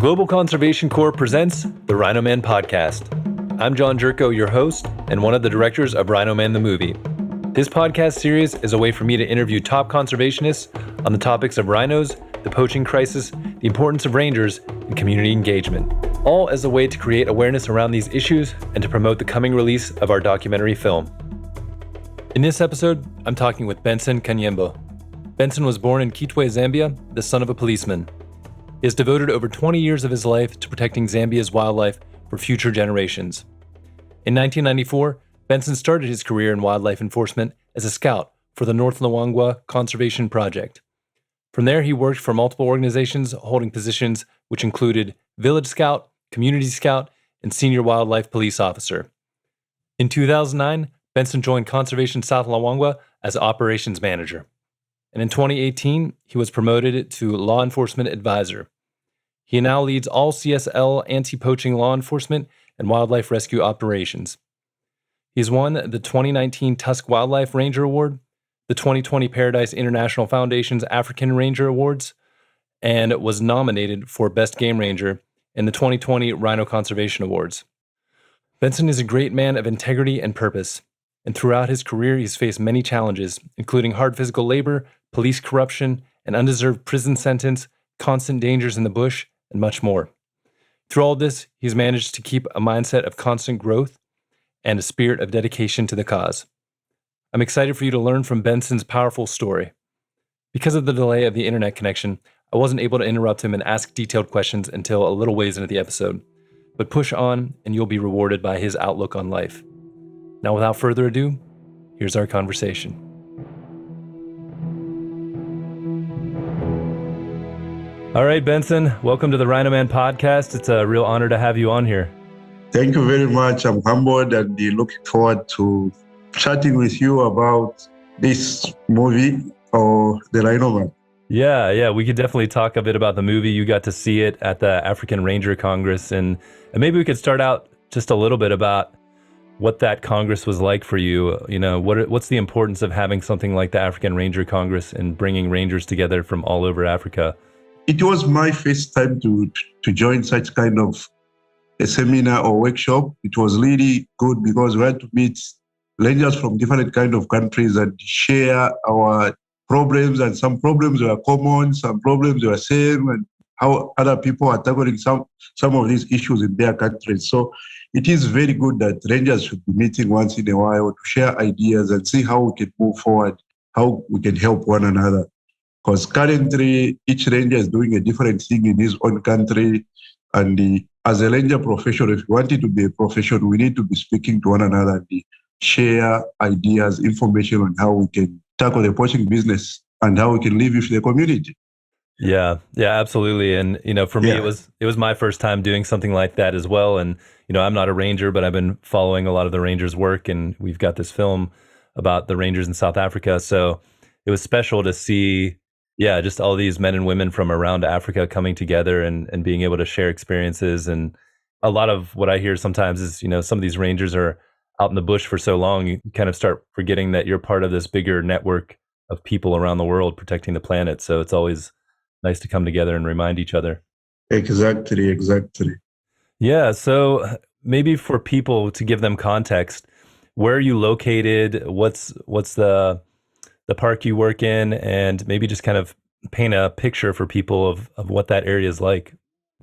Global Conservation Corps presents the Rhino Man podcast. I'm John Jerko, your host, and one of the directors of Rhino Man the movie. This podcast series is a way for me to interview top conservationists on the topics of rhinos, the poaching crisis, the importance of rangers, and community engagement, all as a way to create awareness around these issues and to promote the coming release of our documentary film. In this episode, I'm talking with Benson Kanyembo. Benson was born in Kitwe, Zambia, the son of a policeman. He has devoted over 20 years of his life to protecting Zambia's wildlife for future generations. In 1994, Benson started his career in wildlife enforcement as a scout for the North Luangwa Conservation Project. From there, he worked for multiple organizations holding positions which included village scout, community scout, and senior wildlife police officer. In 2009, Benson joined Conservation South Luangwa as operations manager. And in 2018, he was promoted to law enforcement advisor. He now leads all CSL anti-poaching law enforcement and wildlife rescue operations. He's won the 2019 TUSK Wildlife Ranger Award, the 2020 Paradise International Foundation's African Ranger Awards, and was nominated for Best Game Ranger in the 2020 Rhino Conservation Awards. Benson is a great man of integrity and purpose, and throughout his career he's faced many challenges, including hard physical labor, police corruption, an undeserved prison sentence, constant dangers in the bush, and much more. Through all this, he's managed to keep a mindset of constant growth and a spirit of dedication to the cause. I'm excited for you to learn from Benson's powerful story. Because of the delay of the internet connection, I wasn't able to interrupt him and ask detailed questions until a little ways into the episode. But push on, and you'll be rewarded by his outlook on life. Now, without further ado, here's our conversation. All right, Benson, welcome to the Rhino Man podcast. It's a real honor to have you on here. Thank you very much. I'm humbled and looking forward to chatting with you about this movie or the Rhino Man. Yeah, we could definitely talk a bit about the movie. You got to see it at the African Ranger Congress, and maybe we could start out just a little bit about what that Congress was like for you. You know, what's the importance of having something like the African Ranger Congress and bringing rangers together from all over Africa? It was my first time to join such kind of a seminar or workshop. It was really good because we had to meet rangers from different kind of countries and share our problems, and some problems were common, some problems were same, and how other people are tackling some of these issues in their countries. So it is very good that rangers should be meeting once in a while to share ideas and see how we can move forward, how we can help one another. Because currently, each ranger is doing a different thing in his own country. And as a ranger profession, if you want it to be a profession, we need to be speaking to one another and share ideas, information on how we can tackle the poaching business and how we can live with the community. Yeah, absolutely. And, for me, it was my first time doing something like that as well. And, I'm not a ranger, but I've been following a lot of the rangers' work, and we've got this film about the rangers in South Africa. So it was special to see, just all these men and women from around Africa coming together and being able to share experiences. And a lot of what I hear sometimes is, some of these rangers are out in the bush for so long, you kind of start forgetting that you're part of this bigger network of people around the world protecting the planet. So it's always nice to come together and remind each other. Exactly. Yeah, so maybe for people, to give them context, where are you located? What's the park you work in, and maybe just kind of paint a picture for people of what that area is like.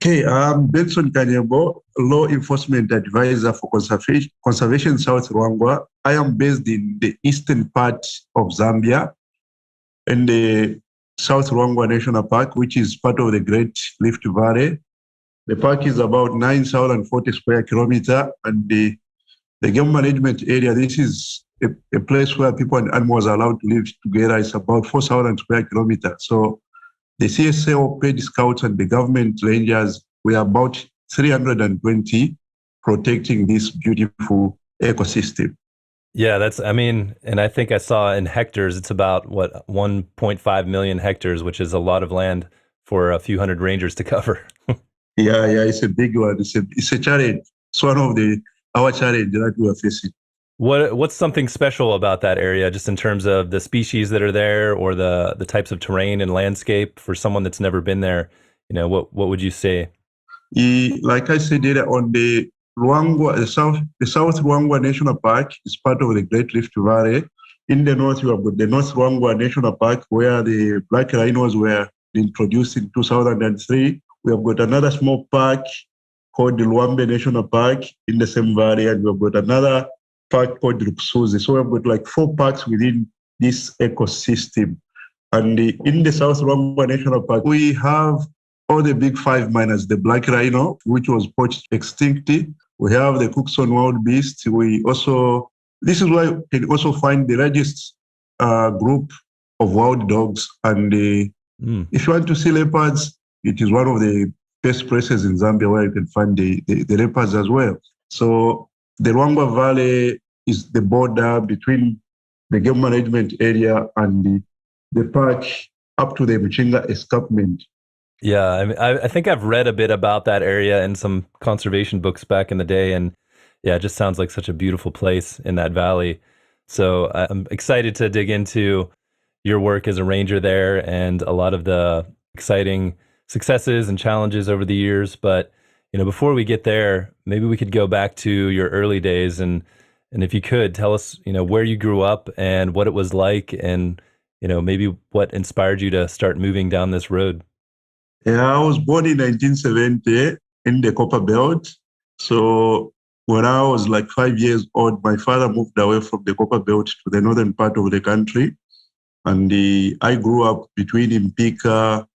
Okay, I'm Benson Kanyembo, Law Enforcement Advisor for Conservation South Luangwa. I am based in the eastern part of Zambia, in the South Luangwa National Park, which is part of the Great Rift Valley. The park is about 9,040 square kilometers, and the game management area, this is a place where people and animals are allowed to live together. It's about 4,000 square kilometers. So the CSL paid scouts and the government rangers, we are about 320 protecting this beautiful ecosystem. Yeah, and I think I saw in hectares, it's about 1.5 million hectares, which is a lot of land for a few hundred rangers to cover. Yeah, it's a big one. It's a challenge. It's one of our challenges that we are facing. What's something special about that area, just in terms of the species that are there or the types of terrain and landscape for someone that's never been there? What would you say? Like I said earlier, on the South Luangwa National Park is part of the Great Rift Valley. In the north, you have got the North Luangwa National Park, where the black rhinos were introduced in 2003. We have got another small park called the Luambe National Park in the same valley, and we've got another park called Rukusuzi. So we've got like 4 parks within this ecosystem. And in the South Luangwa National Park, we have all the big 5 minus the black rhino, which was poached extinct. We have the Cookson wild beast. This is why you can also find the largest group of wild dogs. And if you want to see leopards, it is one of the best places in Zambia where you can find the leopards as well. So the Luangwa Valley is the border between the game management area and the park up to the Mchinga escarpment. Yeah, I mean, I think I've read a bit about that area in some conservation books back in the day, and yeah, it just sounds like such a beautiful place in that valley. So I'm excited to dig into your work as a ranger there and a lot of the exciting successes and challenges over the years. But before we get there, maybe we could go back to your early days and if you could tell us, where you grew up and what it was like, and maybe what inspired you to start moving down this road. Yeah, I was born in 1970 in the Copper Belt. So when I was like 5 years old, my father moved away from the Copper Belt to the northern part of the country. And I grew up between Impika,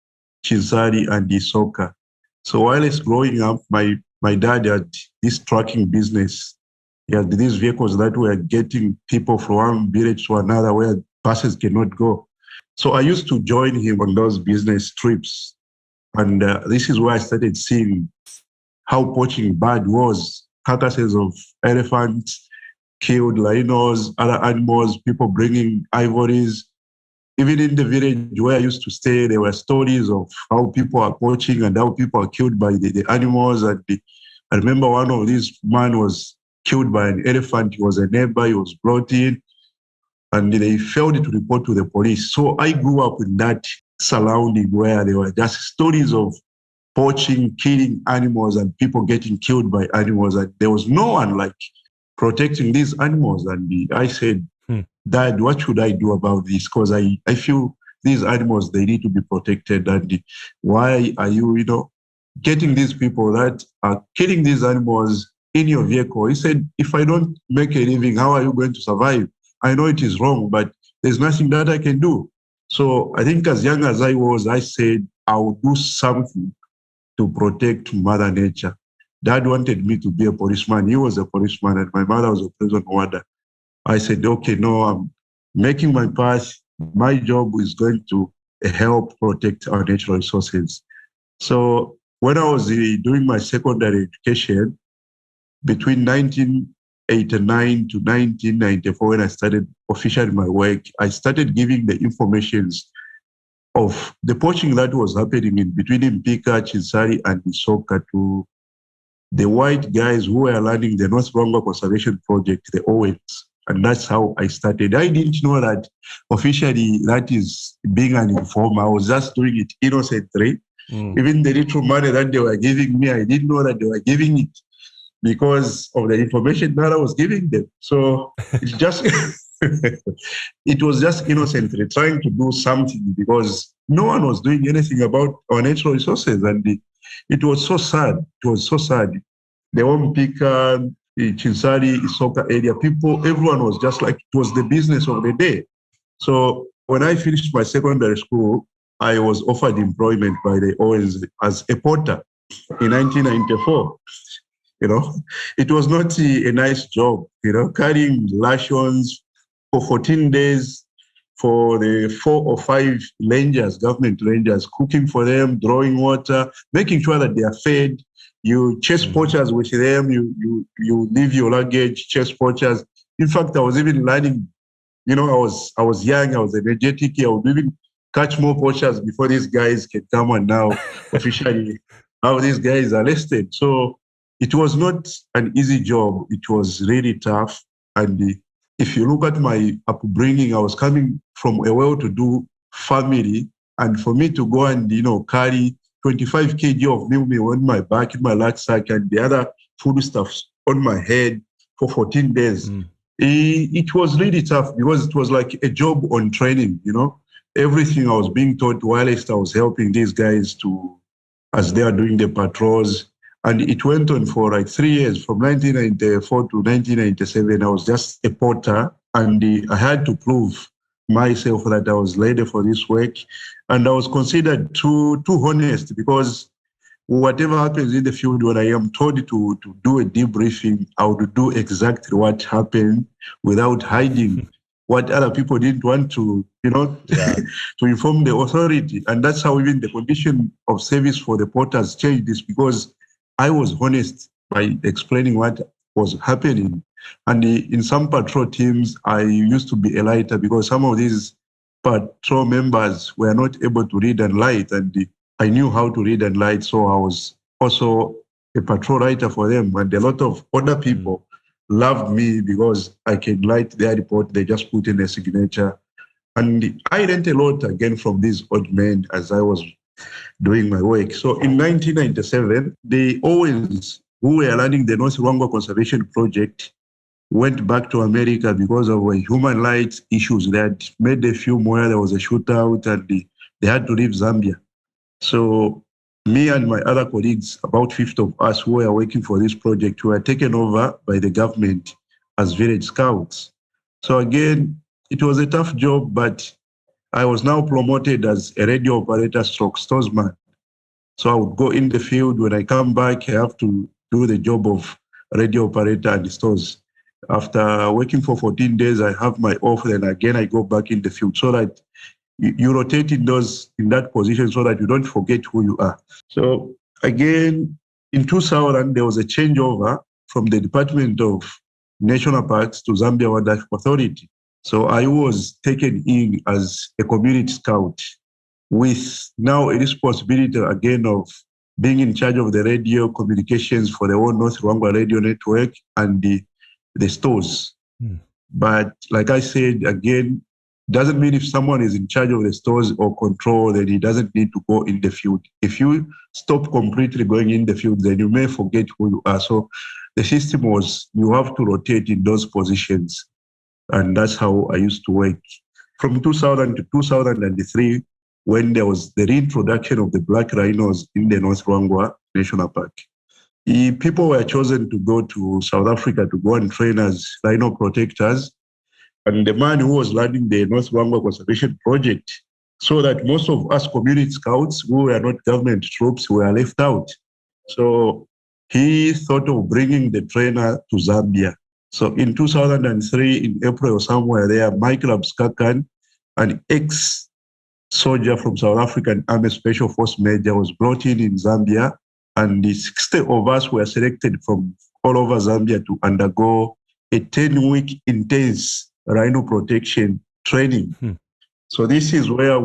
Chinzari, and Isoka. So while I was growing up, my dad had this trucking business. He had these vehicles that were getting people from one village to another where buses cannot go. So I used to join him on those business trips. And this is where I started seeing how poaching bad was. Carcasses of elephants, killed rhinos, other animals, people bringing ivories. Even in the village where I used to stay, there were stories of how people are poaching and how people are killed by the animals. And I remember one of these men was killed by an elephant. He was a neighbor, he was brought in, and they failed to report to the police. So I grew up in that surrounding where there were just stories of poaching, killing animals, and people getting killed by animals. And there was no one like protecting these animals. And I said, Dad, what should I do about this? Because I feel these animals, they need to be protected. And why are you, getting these people that are killing these animals in your vehicle? He said, if I don't make a living, how are you going to survive? I know it is wrong, but there's nothing that I can do. So I think as young as I was, I said, I will do something to protect Mother Nature. Dad wanted me to be a policeman. He was a policeman, and my mother was a prison warder. I said, okay, no, I'm making my path. My job is going to help protect our natural resources. So when I was doing my secondary education, between 1989 to 1994, when I started officially my work, I started giving the informations of the poaching that was happening in between Impika, Chinzari, and Isoka to the white guys who were running the North Luangwa Conservation Project, the Owens. And that's how I started. I didn't know that officially that is being an informer. I was just doing it innocently. Even the little money that they were giving me, I didn't know that they were giving it because of the information that I was giving them. So it's just, it was just innocently trying to do something because no one was doing anything about our natural resources. And it was so sad. It was so sad. The Ompika, Chinzari, Isoka area, everyone was just like, it was the business of the day. So when I finished my secondary school, I was offered employment by the Owens as a porter in 1994. It was not a nice job, carrying rations for 14 days for the 4 or 5 rangers, government rangers, cooking for them, drawing water, making sure that they are fed. You chase poachers with them, you leave your luggage, chase poachers. In fact, I was even learning, I was young, I was energetic, I would even catch more poachers before these guys can come and now officially have these guys arrested. So it was not an easy job. It was really tough. And if you look at my upbringing, I was coming from a well-to-do family. And for me to go and, carry 25 kg of meal on my back, in my rucksack, and the other foodstuffs on my head for 14 days. It was really tough because it was like a job on training, Everything I was being taught while I was helping these guys as they are doing the patrols. And it went on for like 3 years, from 1994 to 1997. I was just a porter, and I had to prove myself that I was ready for this work. And I was considered too honest, because whatever happens in the field, when I am told to do a debriefing, I would do exactly what happened without hiding what other people didn't want to, to inform the authority. And that's how even the condition of service for the porters changed, is because I was honest by explaining what was happening. And in some patrol teams, I used to be a writer, because some of these patrol members were not able to read and write, and I knew how to read and write, so I was also a patrol writer for them. And a lot of other people loved me because I can write their report, they just put in a signature. And I learned a lot again from these old men as I was doing my work. So in 1997, the Owens, who were running the North Luangwa Conservation Project, went back to America because of human rights issues. They had made a film where there was a shootout, and they had to leave Zambia. So me and my other colleagues, about 50 of us who were working for this project, were taken over by the government as village scouts. So again, it was a tough job, but I was now promoted as a radio operator stroke storesman. So I would go in the field. When I come back, I have to do the job of radio operator at the stores. After working for 14 days, I have my off, then again I go back in the field, so that you rotate in that position so that you don't forget who you are. So again, in 2000, there was a changeover from the Department of National Parks to Zambia Wildlife Authority. So I was taken in as a community scout, with now a responsibility again of being in charge of the radio communications for the whole North Luangwa radio network and the stores. But like I said, again, doesn't mean if someone is in charge of the stores or control, then he doesn't need to go in the field. If you stop completely going in the field, then you may forget who you are. So the system was, you have to rotate in those positions. And that's how I used to work. From 2000 to 2003, when there was the reintroduction of the black rhinos in the North Luangwa National Park. People were chosen to go to South Africa to go and train as rhino protectors. And the man who was running the North Luangwa Conservation Project saw that most of us community scouts who were not government troops were left out. So he thought of bringing the trainer to Zambia. So in 2003, in April or somewhere there, Michael Abskakan, an ex-soldier from South African Army Special Force Major, was brought in Zambia, and the 60 of us were selected from all over Zambia to undergo a 10-week intense rhino protection training. So this is where I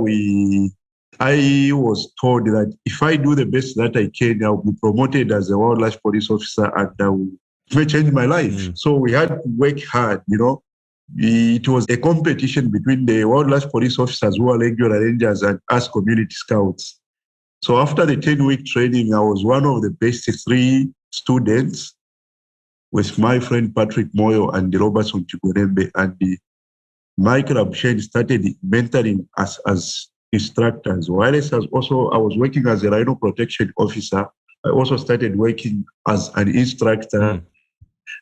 was told that if I do the best that I can, I'll be promoted as a wildlife police officer, and it may change my life. So we had to work hard, It was a competition between the wildlife police officers who are regular rangers and us community scouts. So after the 10-week training, I was one of the best 3 students, with my friend Patrick Moyo and Robertson Chigorembe, and Michael Abshen started mentoring us as instructors. While I was working as a rhino protection officer, I also started working as an instructor.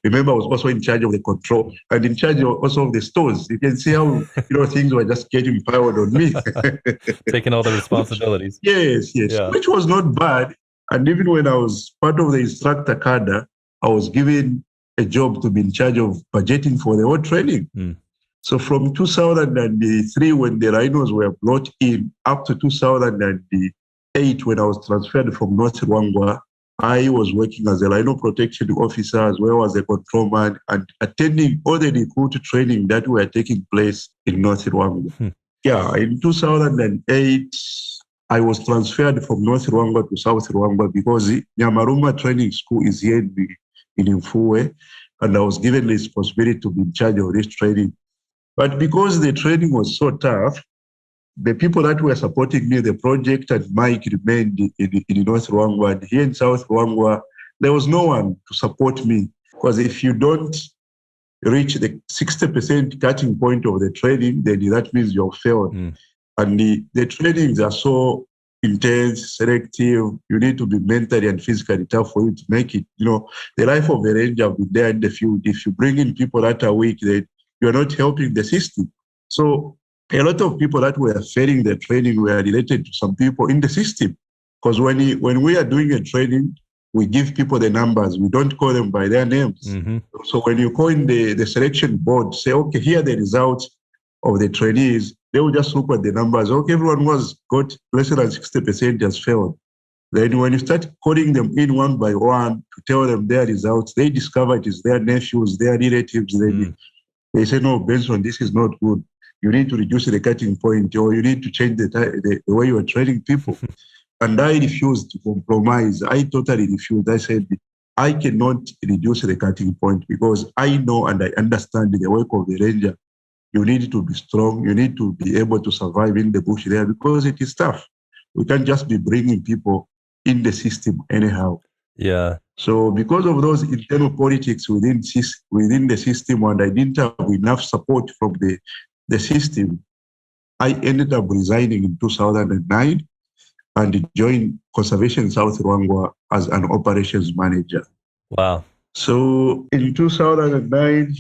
Remember, I was also in charge of the control and in charge also of the stores. You can see how things were just getting piled on me. Taking all the responsibilities. Yes, Yeah. Which was not bad. And even when I was part of the instructor cadre, I was given a job to be in charge of budgeting for the whole training. So from 2003, when the rhinos were brought in, up to 2008, when I was transferred from North Luangwa, I was working as a rhino protection officer as well as a controlman, and attending all the recruit training that were taking place in North Luangwa. In 2008, I was transferred from North Luangwa to South Luangwa because Nyamaruma Training School is here in Mfuwe, and I was given the responsibility to be in charge of this training. But because the training was so tough, the people that were supporting me, the project and Mike remained in North Luangwa. And here in South Luangwa, there was no one to support me. Because if you don't reach the 60% cutting point of the training, then that means you're failed. And the trainings are so intense, selective. You need to be mentally and physically tough for you to make it. The life of a ranger will be there in the field. If you bring in people that are weak, then you're not helping the system. So a lot of people that were failing the training were related to some people in the system. Because when we are doing a training, we give people the numbers. We don't call them by their names. So when you call in the selection board, say, okay, here are the results of the trainees, they will just look at the numbers. Okay, everyone was got less than 60% has failed. Then when you start calling them in one by one to tell them their results, they discover it is their nephews, their relatives. They say, no, Benson, this is not good. You need to reduce the cutting point, or you need to change the way you are training people. And I refused to compromise. I totally refused. I said, I cannot reduce the cutting point because I know and I understand the work of the ranger. You need to be strong. You need to be able to survive in the bush there because it is tough. We can't just be bringing people in the system anyhow. Yeah. So because of those internal politics within the system, and I didn't have enough support from the system, I ended up resigning in 2009 and joined Conservation South Luangwa as an operations manager. Wow. So in 2009,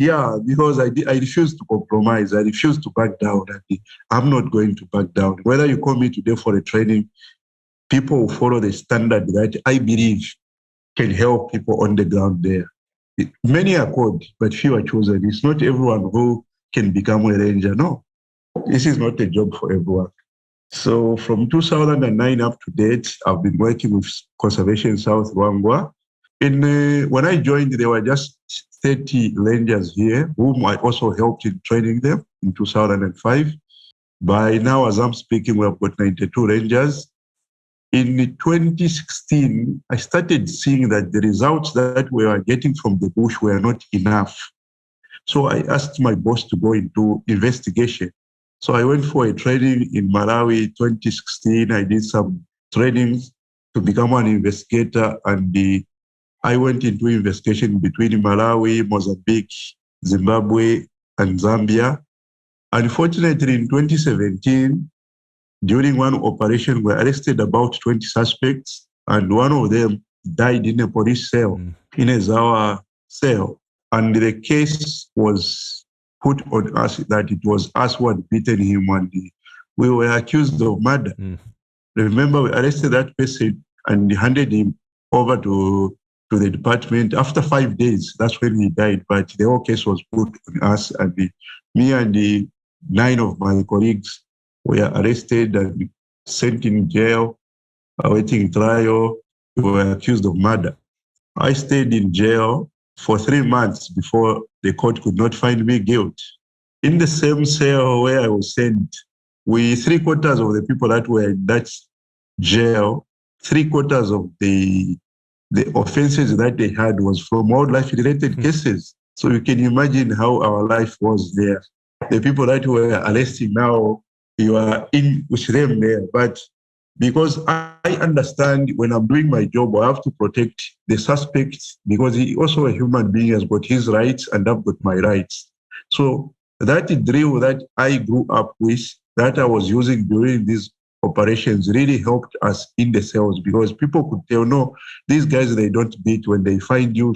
because I refused to compromise. I refused to back down. I'm not going to back down. Whether you call me today for a training, people will follow the standard that I believe can help people on the ground there. Many are called, but few are chosen. It's not everyone who can become a ranger. No, this is not a job for everyone. So from 2009 up to date, I've been working with Conservation South Luangwa. When I joined, there were just 30 rangers here, whom I also helped in training them in 2005. By now, as I'm speaking, we have got 92 rangers. In 2016, I started seeing that the results that we were getting from the bush were not enough. So I asked my boss to go into investigation. So I went for a training in Malawi 2016. I did some trainings to become an investigator, and I went into investigation between Malawi, Mozambique, Zimbabwe, and Zambia. Unfortunately, in 2017, during one operation, we arrested about 20 suspects, and one of them died in a police cell, in a Zawa cell. And the case was put on us that it was us who had beaten him, and we were accused of murder. Remember, we arrested that person and handed him over to the department. After 5 days, that's when he died, but the whole case was put on us, and me and 9 of my colleagues were arrested and sent in jail, awaiting trial. We were accused of murder. I stayed in jail for 3 months before the court could not find me guilty. In the same cell where I was sent, 3/4 of the people that were in that jail, 3/4 of the offenses that they had was from wildlife-related cases. So you can imagine how our life was there. The people that were arresting now, you are in with them there. But because I understand when I'm doing my job, I have to protect the suspect because he also a human being, has got his rights and I've got my rights. So that drill that I grew up with, that I was using during these operations, really helped us in the cells because people could tell, no, these guys, they don't beat. When they find you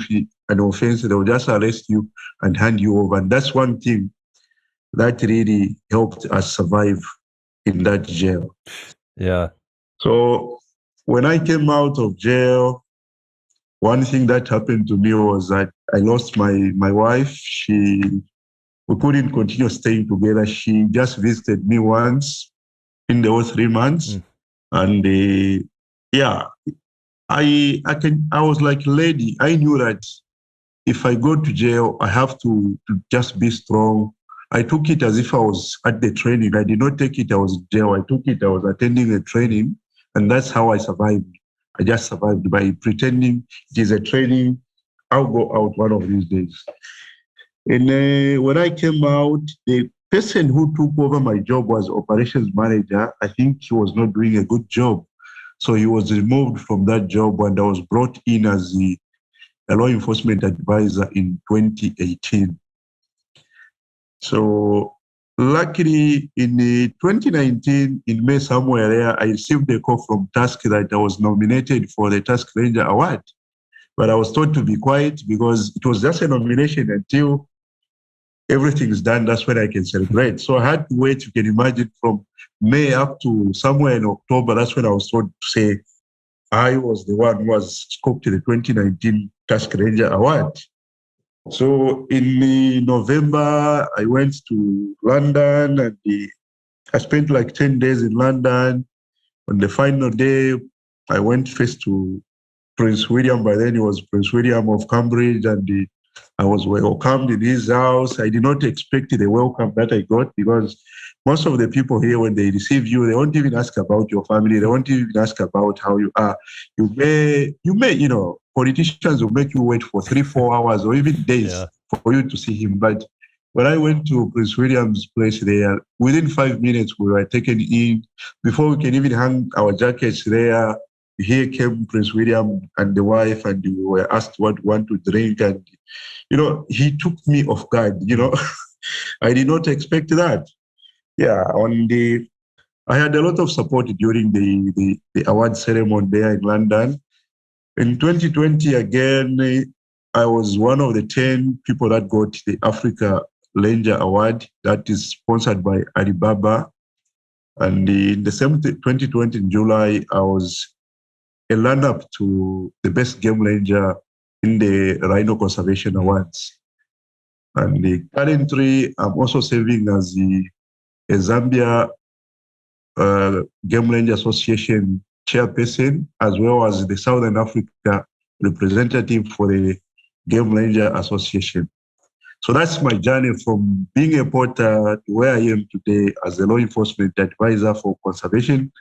an offense, they'll just arrest you and hand you over. And that's one thing that really helped us survive in that jail. Yeah. So when I came out of jail, one thing that happened to me was that I lost my wife. We couldn't continue staying together. She just visited me once in the whole 3 months. And I was like, lady, I knew that if I go to jail, I have to just be strong. I took it as if I was at the training. I did not take it I was in jail. I took it I was attending a training, and that's how I survived. I just survived by pretending it is a training. I'll go out one of these days. And when I came out, person who took over my job was operations manager. I think he was not doing a good job. So he was removed from that job and I was brought in as a law enforcement advisor in 2018. So luckily in 2019, in May somewhere there, I received a call from TUSK that I was nominated for the TUSK Ranger Award. But I was told to be quiet because it was just a nomination until everything's done. That's when I can celebrate. So I had to wait, you can imagine, from May up to somewhere in October. That's when I was told to say I was the one who was scoped to the 2019 TUSK Ranger Award. So in November, I went to London and I spent like 10 days in London. On the final day, I went first to Prince William. By then, he was Prince William of Cambridge, and I was welcomed in his house. I did not expect the welcome that I got because most of the people here, when they receive you, they won't even ask about your family. They won't even ask about how you are. You may, politicians will make you wait for 3-4 hours or even days for you to see him. But when I went to Prince William's place there, within 5 minutes, we were taken in. Before we can even hang our jackets there, here came Prince William and the wife, and we were asked what we want to drink. And, he took me off guard, I did not expect that. Yeah, I had a lot of support during the award ceremony there in London. In 2020, again, I was one of the 10 people that got the Africa Ranger Award that is sponsored by Alibaba. And in the same 2020, in July, I was a runner-up to the best game ranger in the Rhino Conservation Awards. And currently, I'm also serving as a Zambia Game Ranger Association chairperson, as well as the Southern Africa representative for the Game Ranger Association. So that's my journey from being a porter to where I am today as a law enforcement advisor for Conservation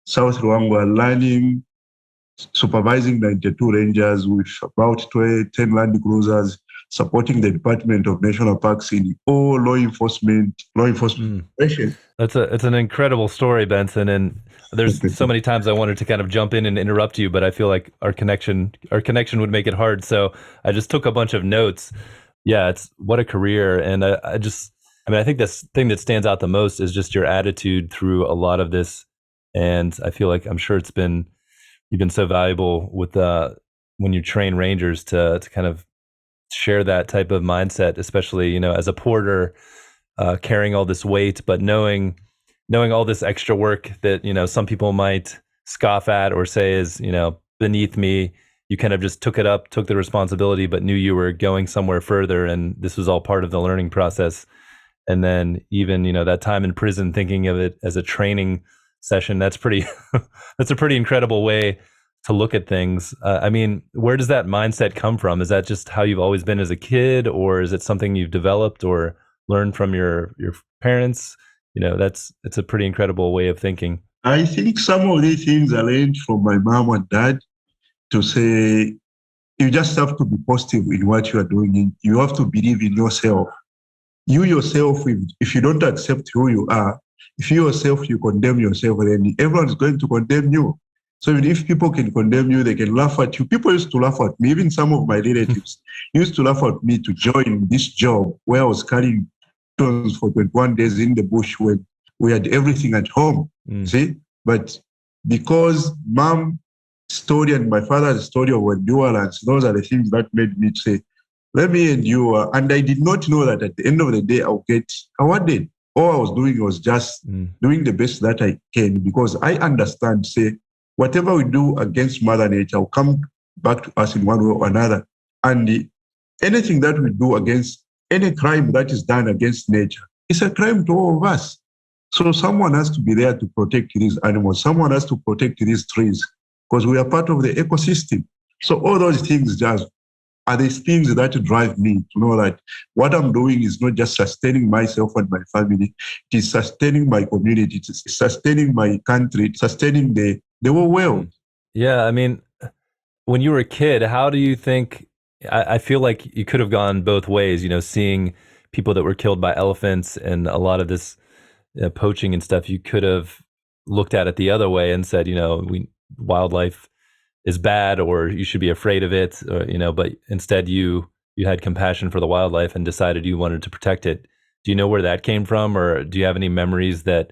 South Luangwa, learning, supervising 92 rangers with about 10 land cruisers, supporting the Department of National Parks in all law enforcement operations. It's an incredible story, Benson. And there's so many times I wanted to kind of jump in and interrupt you, but I feel like our connection would make it hard. So I just took a bunch of notes. Yeah, it's what a career. And I think this thing that stands out the most is just your attitude through a lot of this. And I feel like I'm sure you've been so valuable with when you train rangers to kind of share that type of mindset, especially, as a porter, carrying all this weight, but knowing all this extra work that, some people might scoff at or say is, beneath me. You kind of just took the responsibility, but knew you were going somewhere further. And this was all part of the learning process. And then even, that time in prison, thinking of it as a training session, that's a pretty incredible way to look at things. Where does that mindset come from? Is that just how you've always been as a kid, or is it something you've developed or learned from your parents? It's a pretty incredible way of thinking. I think some of these things I learned from my mom and dad, to say you just have to be positive in what you are doing. You have to believe in yourself. You yourself, if you don't accept who you are, if you yourself, you condemn yourself, then everyone is going to condemn you. So even if people can condemn you, they can laugh at you. People used to laugh at me. Even some of my relatives used to laugh at me to join this job where I was carrying tons for 21 days in the bush when we had everything at home. See? But because mom story and my father's story of endurance, those are the things that made me say, let me endure. And I did not know that at the end of the day, I'll get awarded. All I was doing was just doing the best that I can, because I understand, say, whatever we do against Mother Nature will come back to us in one way or another. And anything that we do against any crime that is done against nature is a crime to all of us. So someone has to be there to protect these animals. Someone has to protect these trees, because we are part of the ecosystem. So all those things just are the things that drive me to know that what I'm doing is not just sustaining myself and my family, it is sustaining my community, it is sustaining my country, sustaining the whole world. Yeah, when you were a kid, how do you think, I feel like you could have gone both ways, seeing people that were killed by elephants and a lot of this poaching and stuff, you could have looked at it the other way and said, wildlife is bad or you should be afraid of it, or, but instead you had compassion for the wildlife and decided you wanted to protect it. Do you know where that came from, or do you have any memories that,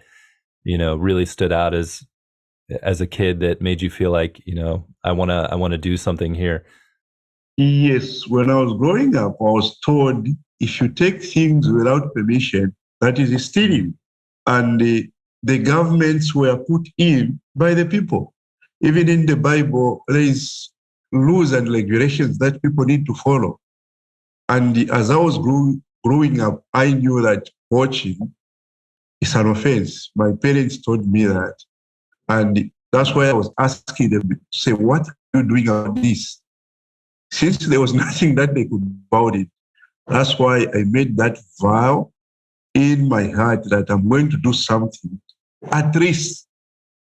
really stood out as a kid that made you feel like, I want to do something here? Yes, when I was growing up, I was told if you take things without permission, that is stealing. And the governments were put in by the people. Even in the Bible, there is rules and regulations that people need to follow. And as I was growing up, I knew that poaching is an offense. My parents told me that. And that's why I was asking them to say, what are you doing about this? Since there was nothing that they could do about it, that's why I made that vow in my heart that I'm going to do something. At least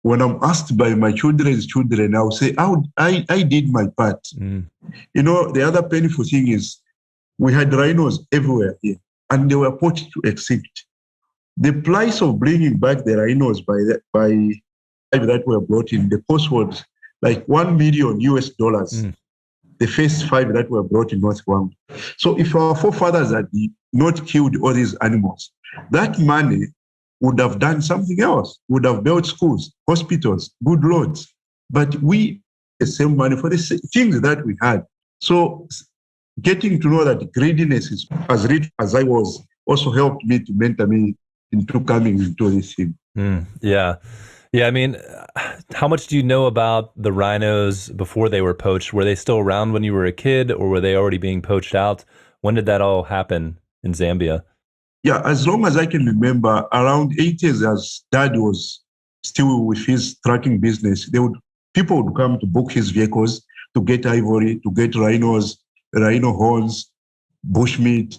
when I'm asked by my children's children, I'll say, I did my part. The other painful thing is we had rhinos everywhere here, and they were put to extinct. The price of bringing back the rhinos by that were brought in, the cost was like $1 million US. The first 5 that were brought in North Luangwa. So if our forefathers had not killed all these animals, that money would have done something else, would have built schools, hospitals, good roads. But we the same money for the things that we had. So getting to know that greediness is as rich as I was also helped me to mentor me into coming into this thing. Yeah. I mean, how much do you know about the rhinos before they were poached? Were they still around when you were a kid, or were they already being poached out? When did that all happen in Zambia? Yeah, as long as I can remember, around 80s, as Dad was still with his trucking business, people would come to book his vehicles to get ivory, to get rhinos, rhino horns, bushmeat.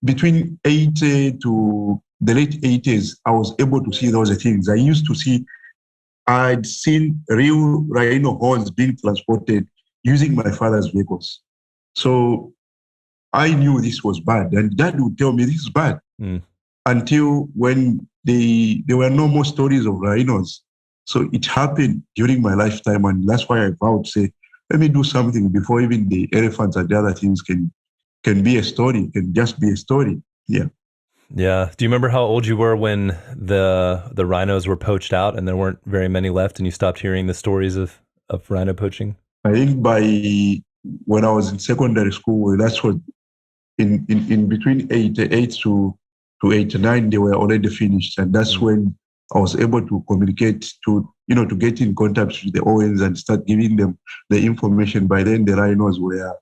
Between 80 to the late 80s, I was able to see those things. I'd seen real rhino horns being transported using my father's vehicles. So I knew this was bad. And Dad would tell me this is bad. Until when there were no more stories of rhinos. So it happened during my lifetime. And that's why I vowed, say, let me do something before even the elephants and the other things can be a story, can just be a story. Yeah. Yeah. Do you remember how old you were when the rhinos were poached out and there weren't very many left and you stopped hearing the stories of rhino poaching? I think when I was in secondary school, that's what in between 88 to 89, they were already finished. And that's when I was able to communicate to get in contact with the Owens and start giving them the information. By then, the rhinos were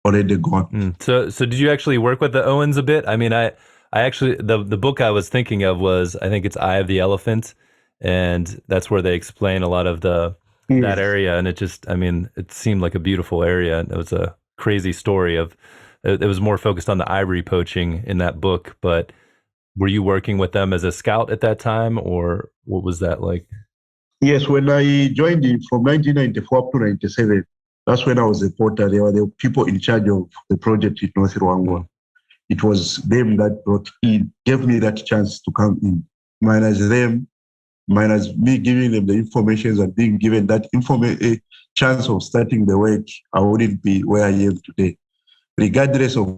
already gone. So did you actually work with the Owens a bit? I mean, I actually, the book I was thinking of was, I think it's Eye of the Elephant. And that's where they explain a lot of that area. And it seemed like a beautiful area. And it was a crazy story it was more focused on the ivory poaching in that book. But were you working with them as a scout at that time, or what was that like? Yes, when I joined from 1994 up to 97, that's when I was a porter. They were the people in charge of the project in North Luangwa. It was them that gave me that chance to come in. Minus me giving them the information and being given that chance of starting the work, I wouldn't be where I am today. Regardless of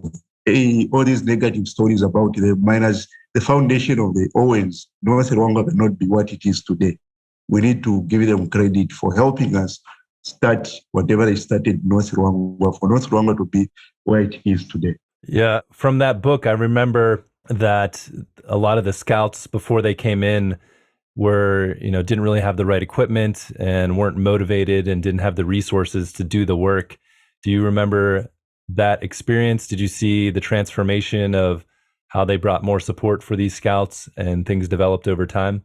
all these negative stories about them, minus the foundation of the Owens, North Luangwa cannot be what it is today. We need to give them credit for helping us start whatever they started North Luangwa, for North Luangwa to be where it is today. Yeah, from that book, I remember that a lot of the scouts before they came in were, didn't really have the right equipment and weren't motivated and didn't have the resources to do the work. Do you remember that experience? Did you see the transformation of how they brought more support for these scouts and things developed over time?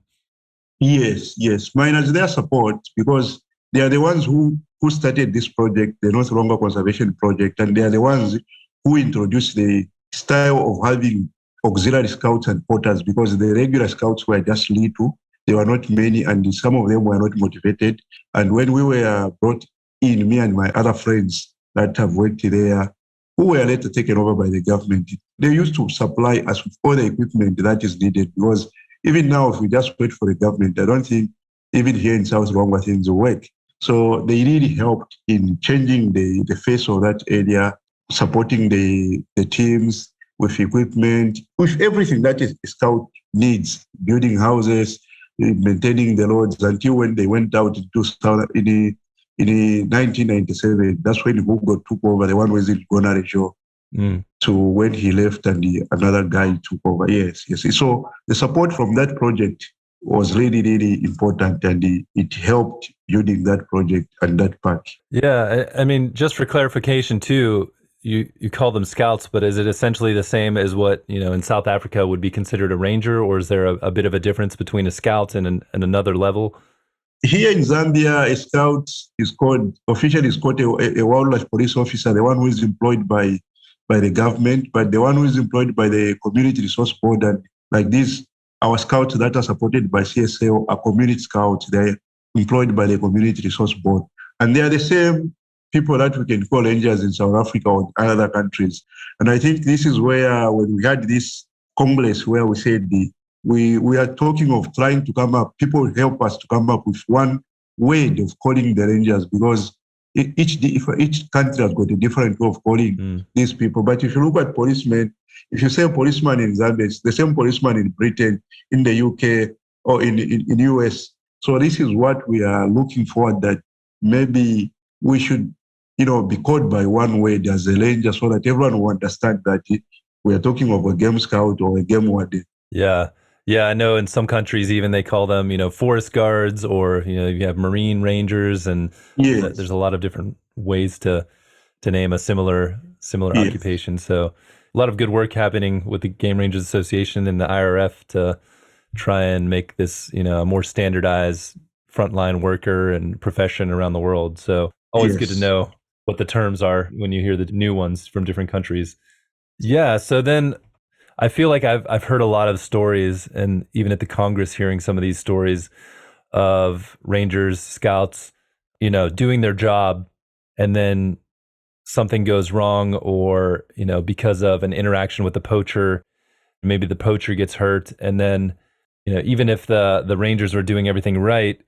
Yes. Minus their support, because they are the ones who started this project, the North Luangwa Conservation Project, and they are the ones who introduced the style of having auxiliary scouts and porters, because the regular scouts were just little. There were not many, and some of them were not motivated. And when we were brought in, me and my other friends that have worked there, who were later taken over by the government, they used to supply us with all the equipment that is needed, because even now, if we just wait for the government, I don't think even here in South Luangwa things will work. So they really helped in changing the face of that area, supporting the teams with equipment, with everything that is Scout needs, building houses, maintaining the roads, until when they went out in 1997. That's when Hugo took over, the one who was in Gonare to when he left and another guy took over. Yes. So the support from that project was really, really important, and it helped building that project and that park. Yeah, I mean, just for clarification too, you call them scouts, but is it essentially the same as what, in South Africa would be considered a ranger, or is there a bit of a difference between a scout and another level? Here in Zambia, a scout is officially called a wildlife police officer, the one who is employed by the government, but the one who is employed by the community resource board. And like this, our scouts that are supported by CSL are community scouts. They're employed by the community resource board. And they are the same people that we can call rangers in South Africa or in other countries. And I think this is where, when we had this congress where we said we are talking of trying to come up, people help us to come up with one way of calling the rangers, because each country has got a different way of calling these people. But if you look at policemen, if you say policeman in Zambia, it's the same policeman in Britain, in the UK, or in US. So this is what we are looking for, that maybe we should, be called by one word as a ranger, so that everyone will understand that we are talking of a game scout or a game warden. Yeah. Yeah, I know in some countries even they call them, forest guards, or, you have marine rangers, and Yes. there's a lot of different ways to name a similar Yes. occupation. So a lot of good work happening with the Game Rangers Association and the IRF to try and make this, a more standardized frontline worker and profession around the world. So always good to know what the terms are when you hear the new ones from different countries. Yeah, so then I feel like I've heard a lot of stories, and even at the Congress hearing some of these stories of rangers, scouts, doing their job, and then something goes wrong, or, because of an interaction with the poacher, maybe the poacher gets hurt. And then, even if the rangers are doing everything right,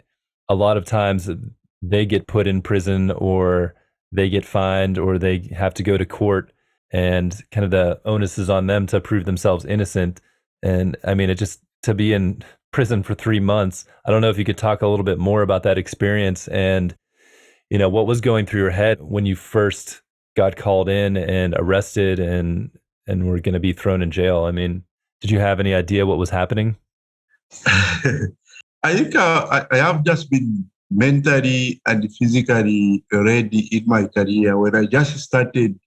a lot of times they get put in prison, or they get fined, or they have to go to court, and kind of the onus is on them to prove themselves innocent. And I mean, it just, to be in prison for 3 months, I don't know if you could talk a little bit more about that experience, and, what was going through your head when you first got called in and arrested and were going to be thrown in jail. I mean, did you have any idea what was happening? I think I have just been mentally and physically ready in my career when I just started,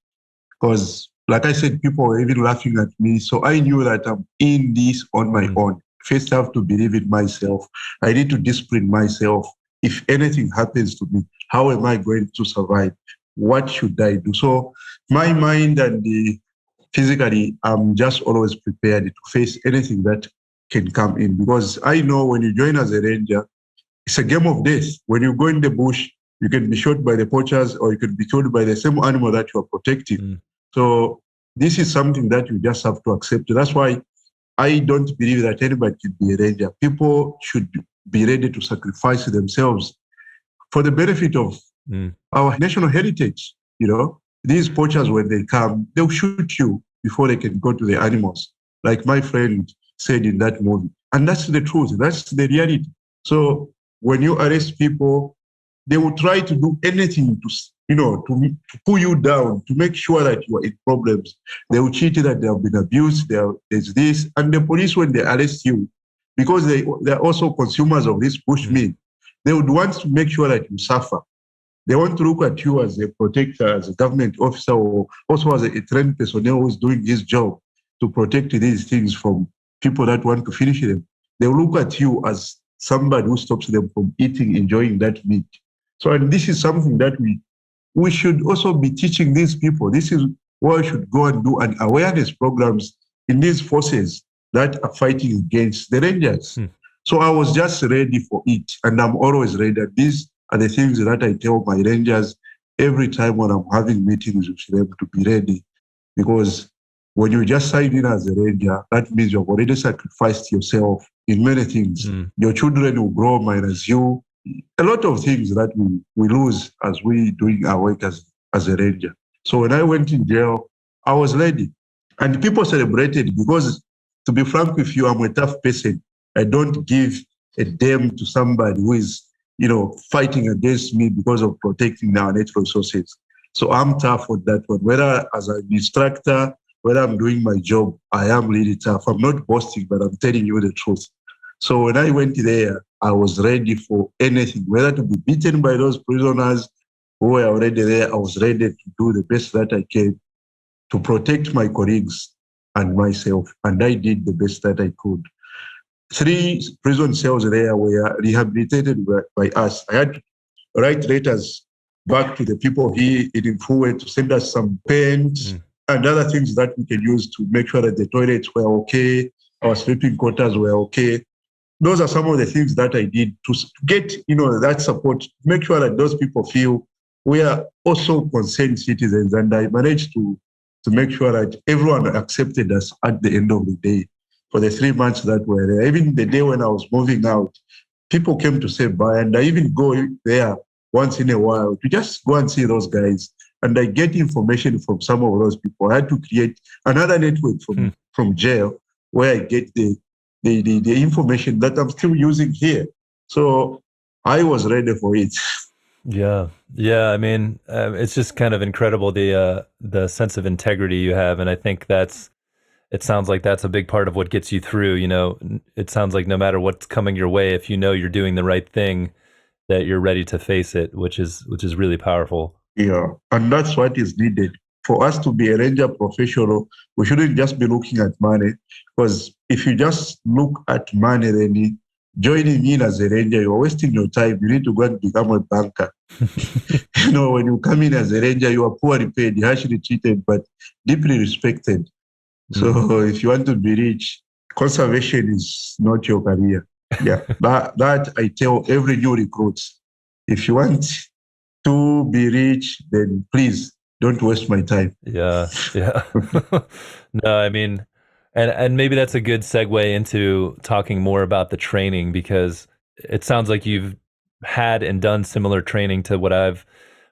because, like I said, people were even laughing at me. So I knew that I'm in this on my own. First, I have to believe in myself. I need to discipline myself. If anything happens to me, how am I going to survive? What should I do? So my mind and physically, I'm just always prepared to face anything that can come in, because I know when you join as a ranger, it's a game of death. When you go in the bush, you can be shot by the poachers, or you can be killed by the same animal that you are protecting. So this is something that you just have to accept. That's why I don't believe that anybody can be a ranger. People should be ready to sacrifice themselves for the benefit of our national heritage. These poachers, when they come, they'll shoot you before they can go to the animals, like my friend said in that movie. And that's the truth. That's the reality. So when you arrest people, they will try to do anything to pull you down, to make sure that you are in problems. They will cheat you that they have been abused, there's this. And the police, when they arrest you, because they're also consumers of this bush meat, they would want to make sure that you suffer. They want to look at you as a protector, as a government officer, or also as a trained personnel who is doing his job to protect these things from people that want to finish them. They will look at you as somebody who stops them from enjoying that meat. So, and this is something that we should also be teaching these people. This is why we should go and do an awareness programs in these forces that are fighting against the rangers. So I was just ready for it, and I'm always ready. These are the things that I tell my rangers every time when I'm having meetings with them, to be ready. because when you just sign in as a ranger, that means you've already sacrificed yourself in many things. Your children will grow minus you. A lot of things that we lose as we doing our work as a ranger. So when I went in jail, I was ready. And people celebrated because, to be frank with you, I'm a tough person. I don't give a damn to somebody who is, fighting against me because of protecting our natural resources. So I'm tough on that one. Whether as an instructor, whether I'm doing my job, I am really tough. I'm not boasting, but I'm telling you the truth. So when I went there, I was ready for anything, whether to be beaten by those prisoners who were already there. I was ready to do the best that I can to protect my colleagues and myself. And I did the best that I could. 3 prison cells there were rehabilitated by us. I had to write letters back to the people here in Fuwe to send us some paints and other things that we can use to make sure that the toilets were okay, our sleeping quarters were okay. Those are some of the things that I did to get, that support, make sure that those people feel we are also concerned citizens. And I managed to make sure that everyone accepted us at the end of the day for the 3 months that were there. Even the day when I was moving out, people came to say bye. And I even go there once in a while to just go and see those guys. And I get information from some of those people. I had to create another network from jail where I get the information that I'm still using here. So I was ready for it. Yeah. I mean, it's just kind of incredible, the sense of integrity you have. And I think it sounds like that's a big part of what gets you through. It sounds like no matter what's coming your way, if you know you're doing the right thing, that you're ready to face it, which is really powerful. Yeah. And that's what is needed. For us to be a ranger professional, we shouldn't just be looking at money, because if you just look at money, then joining in as a ranger, you're wasting your time. You need to go and become a banker. When you come in as a ranger, you are poorly paid, harshly treated, but deeply respected. So if you want to be rich, conservation is not your career. Yeah, that I tell every new recruit. If you want to be rich, then please don't waste my time. Yeah. No, I mean, and maybe that's a good segue into talking more about the training, because it sounds like you've had and done similar training to what I've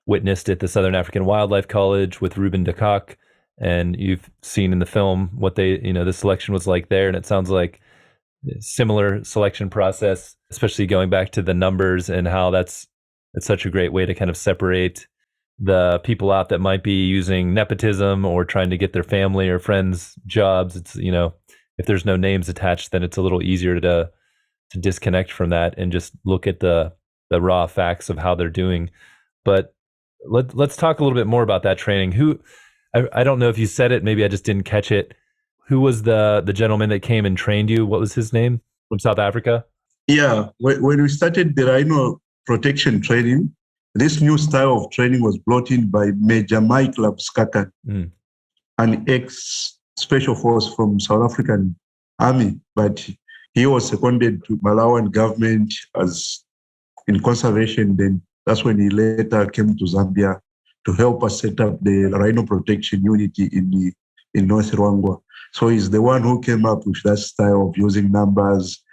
witnessed at the Southern African Wildlife College with Ruben de Kock, and you've seen in the film what the selection was like there, and it sounds like a similar selection process, especially going back to the numbers and how it's such a great way to kind of separate the people out that might be using nepotism or trying to get their family or friends jobs. It's, if there's no names attached, then it's a little easier to disconnect from that and just look at the raw facts of how they're doing. But let's talk a little bit more about that training. I don't know if you said it, maybe I just didn't catch it. Who was the gentleman that came and trained you? What was his name from South Africa? Yeah, when we started the rhino protection training, this new style of training was brought in by Major Mike Labskakan, an ex-special force from South African Army, but he was seconded to Malawian government as in conservation. Then that's when he later came to Zambia to help us set up the rhino protection unity in North Luangwa. So he's the one who came up with that style of using numbers.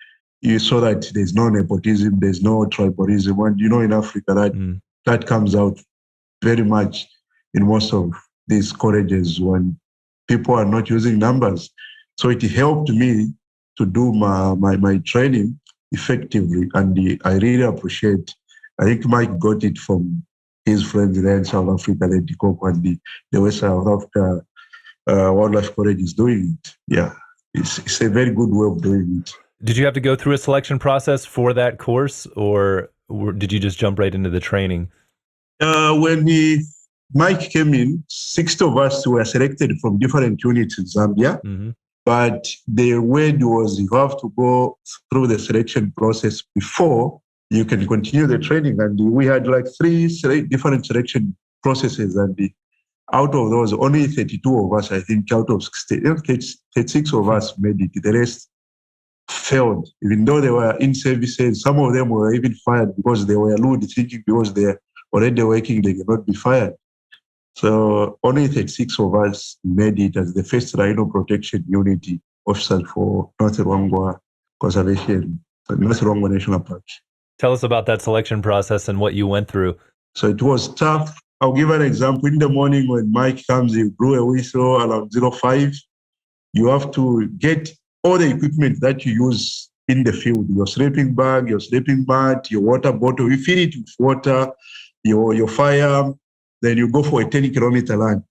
You saw that there's no nepotism, there's no tribalism. And in Africa, that comes out very much in most of these colleges when people are not using numbers. So it helped me to do my training effectively. And I really appreciate, I think Mike got it from his friends there in South Africa, the DCOP and the West South Africa Wildlife College is doing it. Yeah, it's a very good way of doing it. Did you have to go through a selection process for that course, or did you just jump right into the training? When Mike came in, 60 of us were selected from different units in Zambia. But the word was you have to go through the selection process before you can continue the training. And we had like 3 different selection processes. And out of those, only 32 of us, I think, out of 36 of us made it. The rest failed, even though they were in services. Some of them were even fired because they were lewd, thinking because they're already working, they cannot be fired. So only 36 of us made it as the first rhino protection unit officers for North Luangwa Conservation, North Luangwa National Park. Tell us about that selection process and what you went through. So it was tough. I'll give an example. In the morning when Mike comes, he blew a whistle around 05. You have to get all the equipment that you use in the field, your sleeping bag, your sleeping mat, your water bottle. You fill it with water, your fire, then you go for a 10-kilometer run.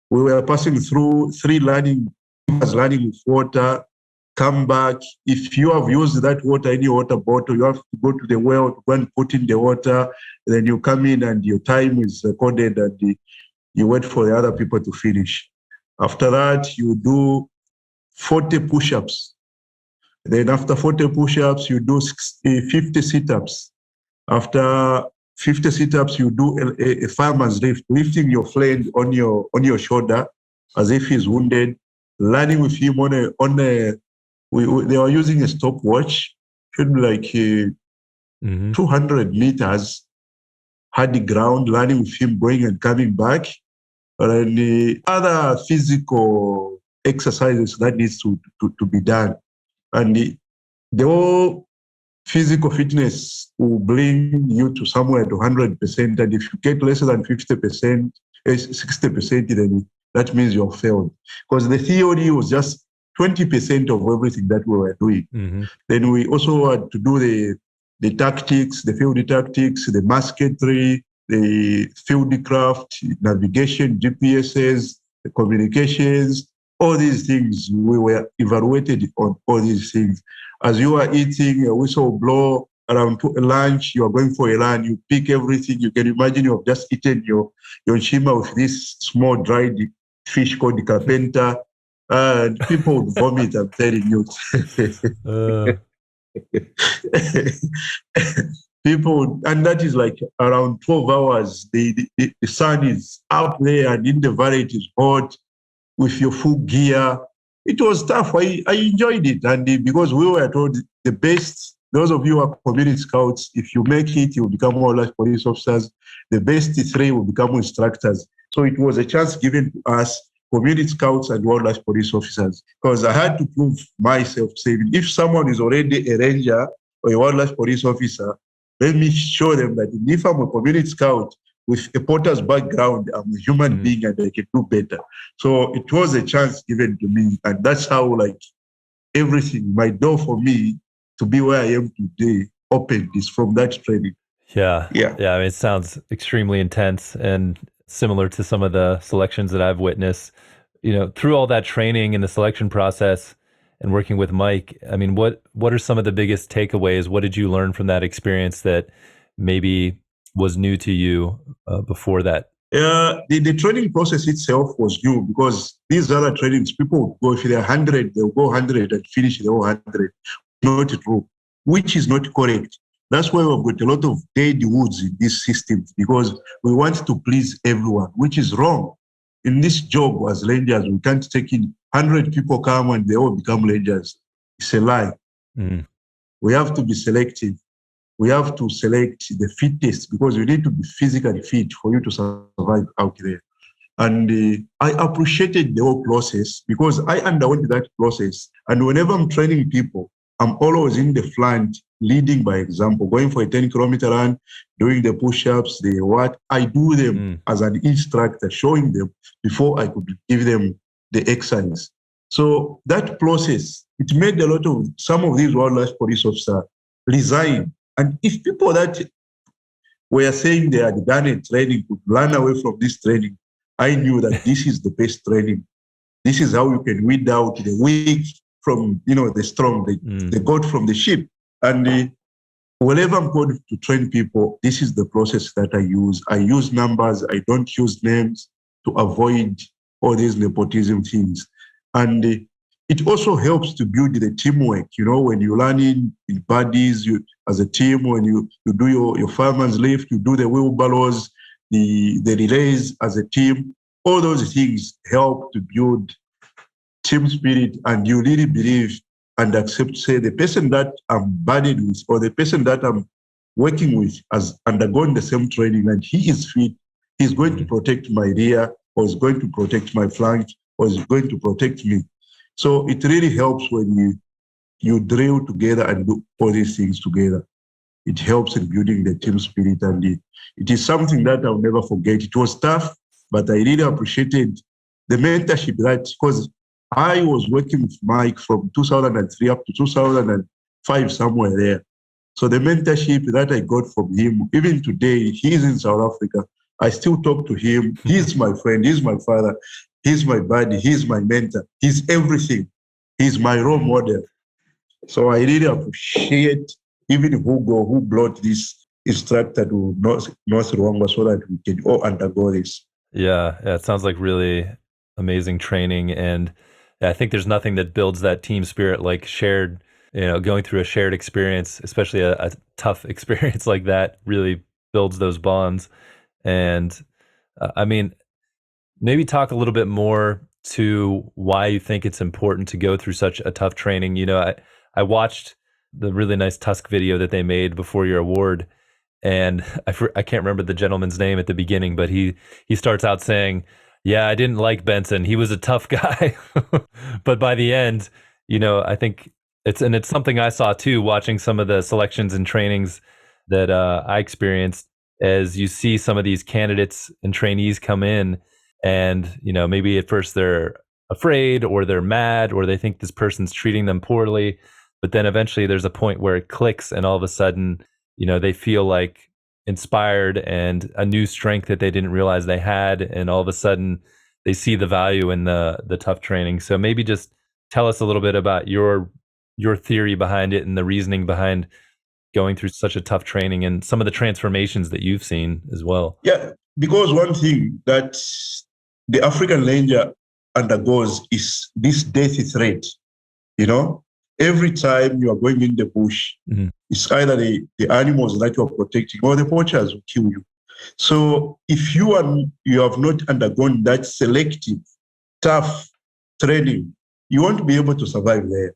We were passing through 3 landing with water, come back. If you have used that water in your water bottle, you have to go to the well to go and put in the water. Then you come in and your time is recorded and you wait for the other people to finish. After that, you do 40 push-ups. Then after 40 push-ups, you do 50 sit-ups. After 50 sit-ups, you do a fireman's lift, lifting your friend on your shoulder as if he's wounded, landing with him they were using a stopwatch, should be like 200 meters, hard the ground, landing with him, going and coming back. And the other physical exercises that needs to be done. And the whole physical fitness will bring you to somewhere to 100%. And if you get less than 50%, 60%, then that means you're failed. Because the theory was just 20% of everything that we were doing. Mm-hmm. Then we also had to do the tactics, the field tactics, the musketry, the fieldcraft, navigation, GPSs, the communications, all these things. We were evaluated on all these things. As you are eating, a whistle blow around lunch, you are going for a run, you pick everything. You can imagine you have just eaten your shima with this small dried fish called the carpenter. And people would vomit, I'm telling you. People, and that is like around 12 hours. The sun is up there, and in the valley it is hot with your full gear. It was tough. I enjoyed it, and because we were told the best. Those of you who are community scouts, if you make it, you will become wildlife police officers. The best 3 will become instructors. So it was a chance given to us, community scouts and wildlife police officers, because I had to prove myself, saying if someone is already a ranger or a wildlife police officer, let me show them that if I'm a community scout with a potter's background, I'm a human being and I can do better. So it was a chance given to me, and that's how like everything, my door for me to be where I am today opened is from that training. Yeah. I mean, it sounds extremely intense and similar to some of the selections that I've witnessed. You know, through all that training and the selection process and working with Mike, I mean, what are some of the biggest takeaways? What did you learn from that experience that maybe was new to you before that? The training process itself was new, because these other trainings, people go, if they're 100, they'll go 100 and finish the whole 100. Not true, which is not correct. That's why we've got a lot of dead woods in this system, because we want to please everyone, which is wrong. In this job as rangers, we can't take in 100 people come and they all become rangers. It's a lie. We have to be selective. We have to select the fittest, because you need to be physically fit for you to survive out there. And I appreciated the whole process, because I underwent that process. And whenever I'm training people, I'm always in the front, leading by example, going for a 10-kilometer run, doing the push-ups, the what. I do them as an instructor, showing them before I could give them the exercise. So that process, it made some of these wildlife police officers resign. And if people that were saying they had done a training could run away from this training, I knew that this is the best training. This is how you can weed out the weak from the strong, the goat from the sheep. And whenever I'm going to train people, this is the process that I use. I use numbers. I don't use names to avoid all these nepotism things. And it also helps to build the teamwork. When you run in buddies, as a team, when you do your fireman's lift, you do the wheelbarrows, the relays as a team, all those things help to build team spirit, and you really believe and accept, say, the person that I'm buddied with or the person that I'm working with has undergone the same training and he is fit. He's going to protect my rear, or he's going to protect my flank, or he's going to protect me. So it really helps when you drill together and do all these things together. It helps in building the team spirit, and it is something that I'll never forget. It was tough, but I really appreciated the mentorship, that because I was working with Mike from 2003 up to 2005, somewhere there. So the mentorship that I got from him, even today, he's in South Africa. I still talk to him. He's my friend. He's my father. He's my buddy. He's my mentor. He's everything. He's my role model. So I really appreciate even Hugo, who brought this instructor to North Luangwa so that we can all undergo this. Yeah, it sounds like really amazing training. And I think there's nothing that builds that team spirit like shared, going through a shared experience, especially a tough experience like that, really builds those bonds. And I mean, maybe talk a little bit more to why you think it's important to go through such a tough training. I watched the really nice TUSK video that they made before your award, and I can't remember the gentleman's name at the beginning, but he starts out saying, "Yeah, I didn't like Benson. He was a tough guy." But by the end, I think it's something I saw too, watching some of the selections and trainings that I experienced, as you see some of these candidates and trainees come in, and maybe at first they're afraid, or they're mad, or they think this person's treating them poorly, but then eventually there's a point where it clicks, and all of a sudden they feel like inspired and a new strength that they didn't realize they had, and all of a sudden they see the value in the tough training. So maybe just tell us a little bit about your theory behind it and the reasoning behind going through such a tough training and some of the transformations that you've seen as well. Yeah, because one thing that the African ranger undergoes is this death threat. Every time you are going in the bush, it's either the animals that you are protecting or the poachers who kill you. So if you have not undergone that selective, tough training, you won't be able to survive there.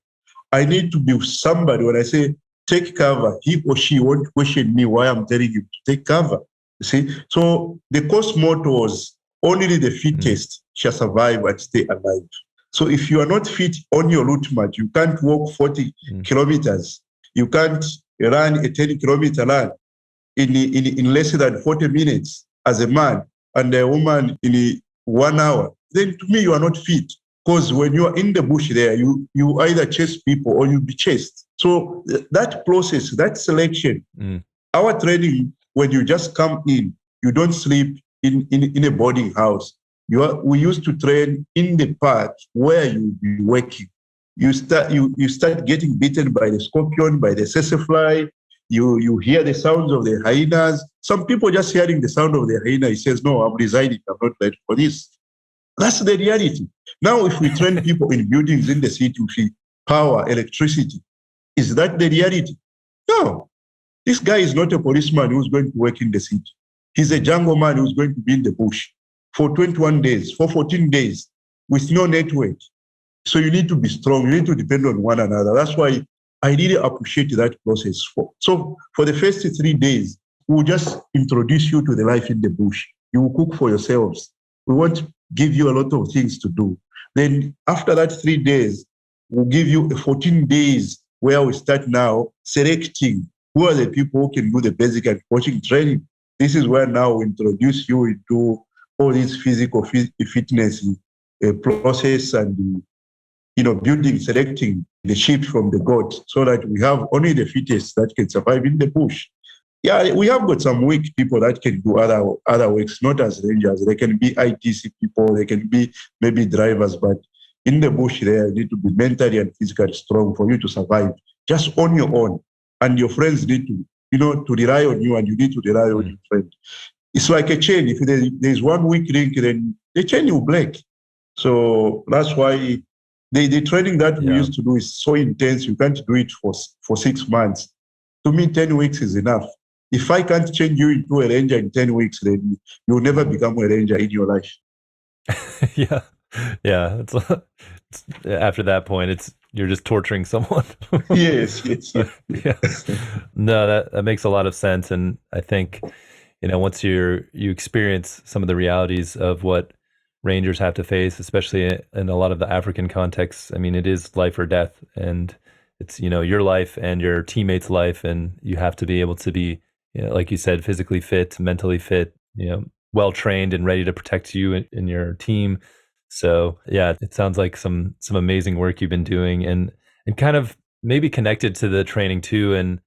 I need to be somebody, when I say take cover, he or she won't question me why I'm telling you to take cover. You see? So the course motto was only the fittest shall survive and stay alive. So if you are not fit on your route march, you can't walk 40 kilometers. You can't run a 10-kilometer run in less than 40 minutes as a man, and a woman in 1 hour. Then to me, you are not fit. Because when you are in the bush there, you either chase people or you be chased. So that process, that selection, our training, when you just come in, you don't sleep in a boarding house. We used to train in the park where you'll be working. You start getting bitten by the scorpion, by the sassafly. You hear the sounds of the hyenas. Some people just hearing the sound of the hyena, he says, "No, I'm resigning. I'm not ready for this." That's the reality. Now, if we train people in buildings in the city with power, electricity, is that the reality? No. This guy is not a policeman who's going to work in the city. He's a jungle man who's going to be in the bush for 21 days, for 14 days, with no network. So you need to be strong. You need to depend on one another. That's why I really appreciate that process. So for the first 3 days, we'll just introduce you to the life in the bush. You will cook for yourselves. We won't give you a lot of things to do. Then after that 3 days, we'll give you 14 days where we start now selecting who are the people who can do the basic and coaching training. This is where now we introduce you into all this physical fitness process and building, selecting the sheep from the goat, so that we have only the fittest that can survive in the bush. Yeah, we have got some weak people that can do other works, not as rangers. They can be ITC people, they can be maybe drivers, but in the bush there, you need to be mentally and physically strong for you to survive just on your own. And your friends need to, to rely on you, and you need to rely on your friend. It's like a chain. If there's one weak link, then the chain will break. So that's why the training that we used to do is so intense. You can't do it for 6 months. To me, 10 weeks is enough. If I can't change you into a ranger in 10 weeks, then you'll never become a ranger in your life. Yeah. It's after that point, you're just torturing someone. Yes. Yeah. No, that makes a lot of sense. And I think, once you experience some of the realities of what rangers have to face, especially in a lot of the African contexts, I mean, it is life or death, and it's, your life and your teammates' life, and you have to be able to be, like you said, physically fit, mentally fit, well trained and ready to protect you and your team. So yeah, it sounds like some amazing work you've been doing, and kind of maybe connected to the training too, and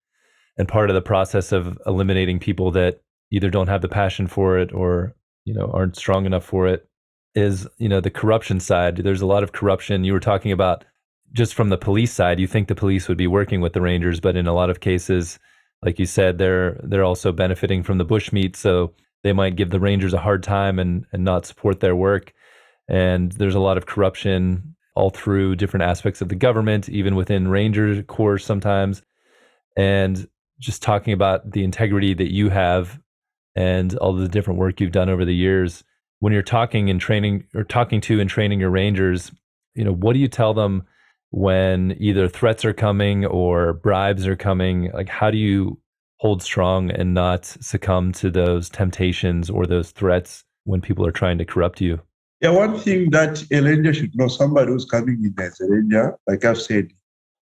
part of the process of eliminating people that either don't have the passion for it or aren't strong enough for it is the corruption side. There's a lot of corruption. You were talking about just from the police side. You think the police would be working with the rangers, but in a lot of cases, like you said, they're also benefiting from the bushmeat, so they might give the rangers a hard time and not support their work. And there's a lot of corruption all through different aspects of the government, even within ranger corps sometimes. And just talking about the integrity that you have and all the different work you've done over the years, when you're talking and training or talking to and training your rangers, what do you tell them when either threats are coming or bribes are coming? Like, how do you hold strong and not succumb to those temptations or those threats when people are trying to corrupt you? Yeah, one thing that a ranger should know, somebody who's coming in as a ranger, like I've said,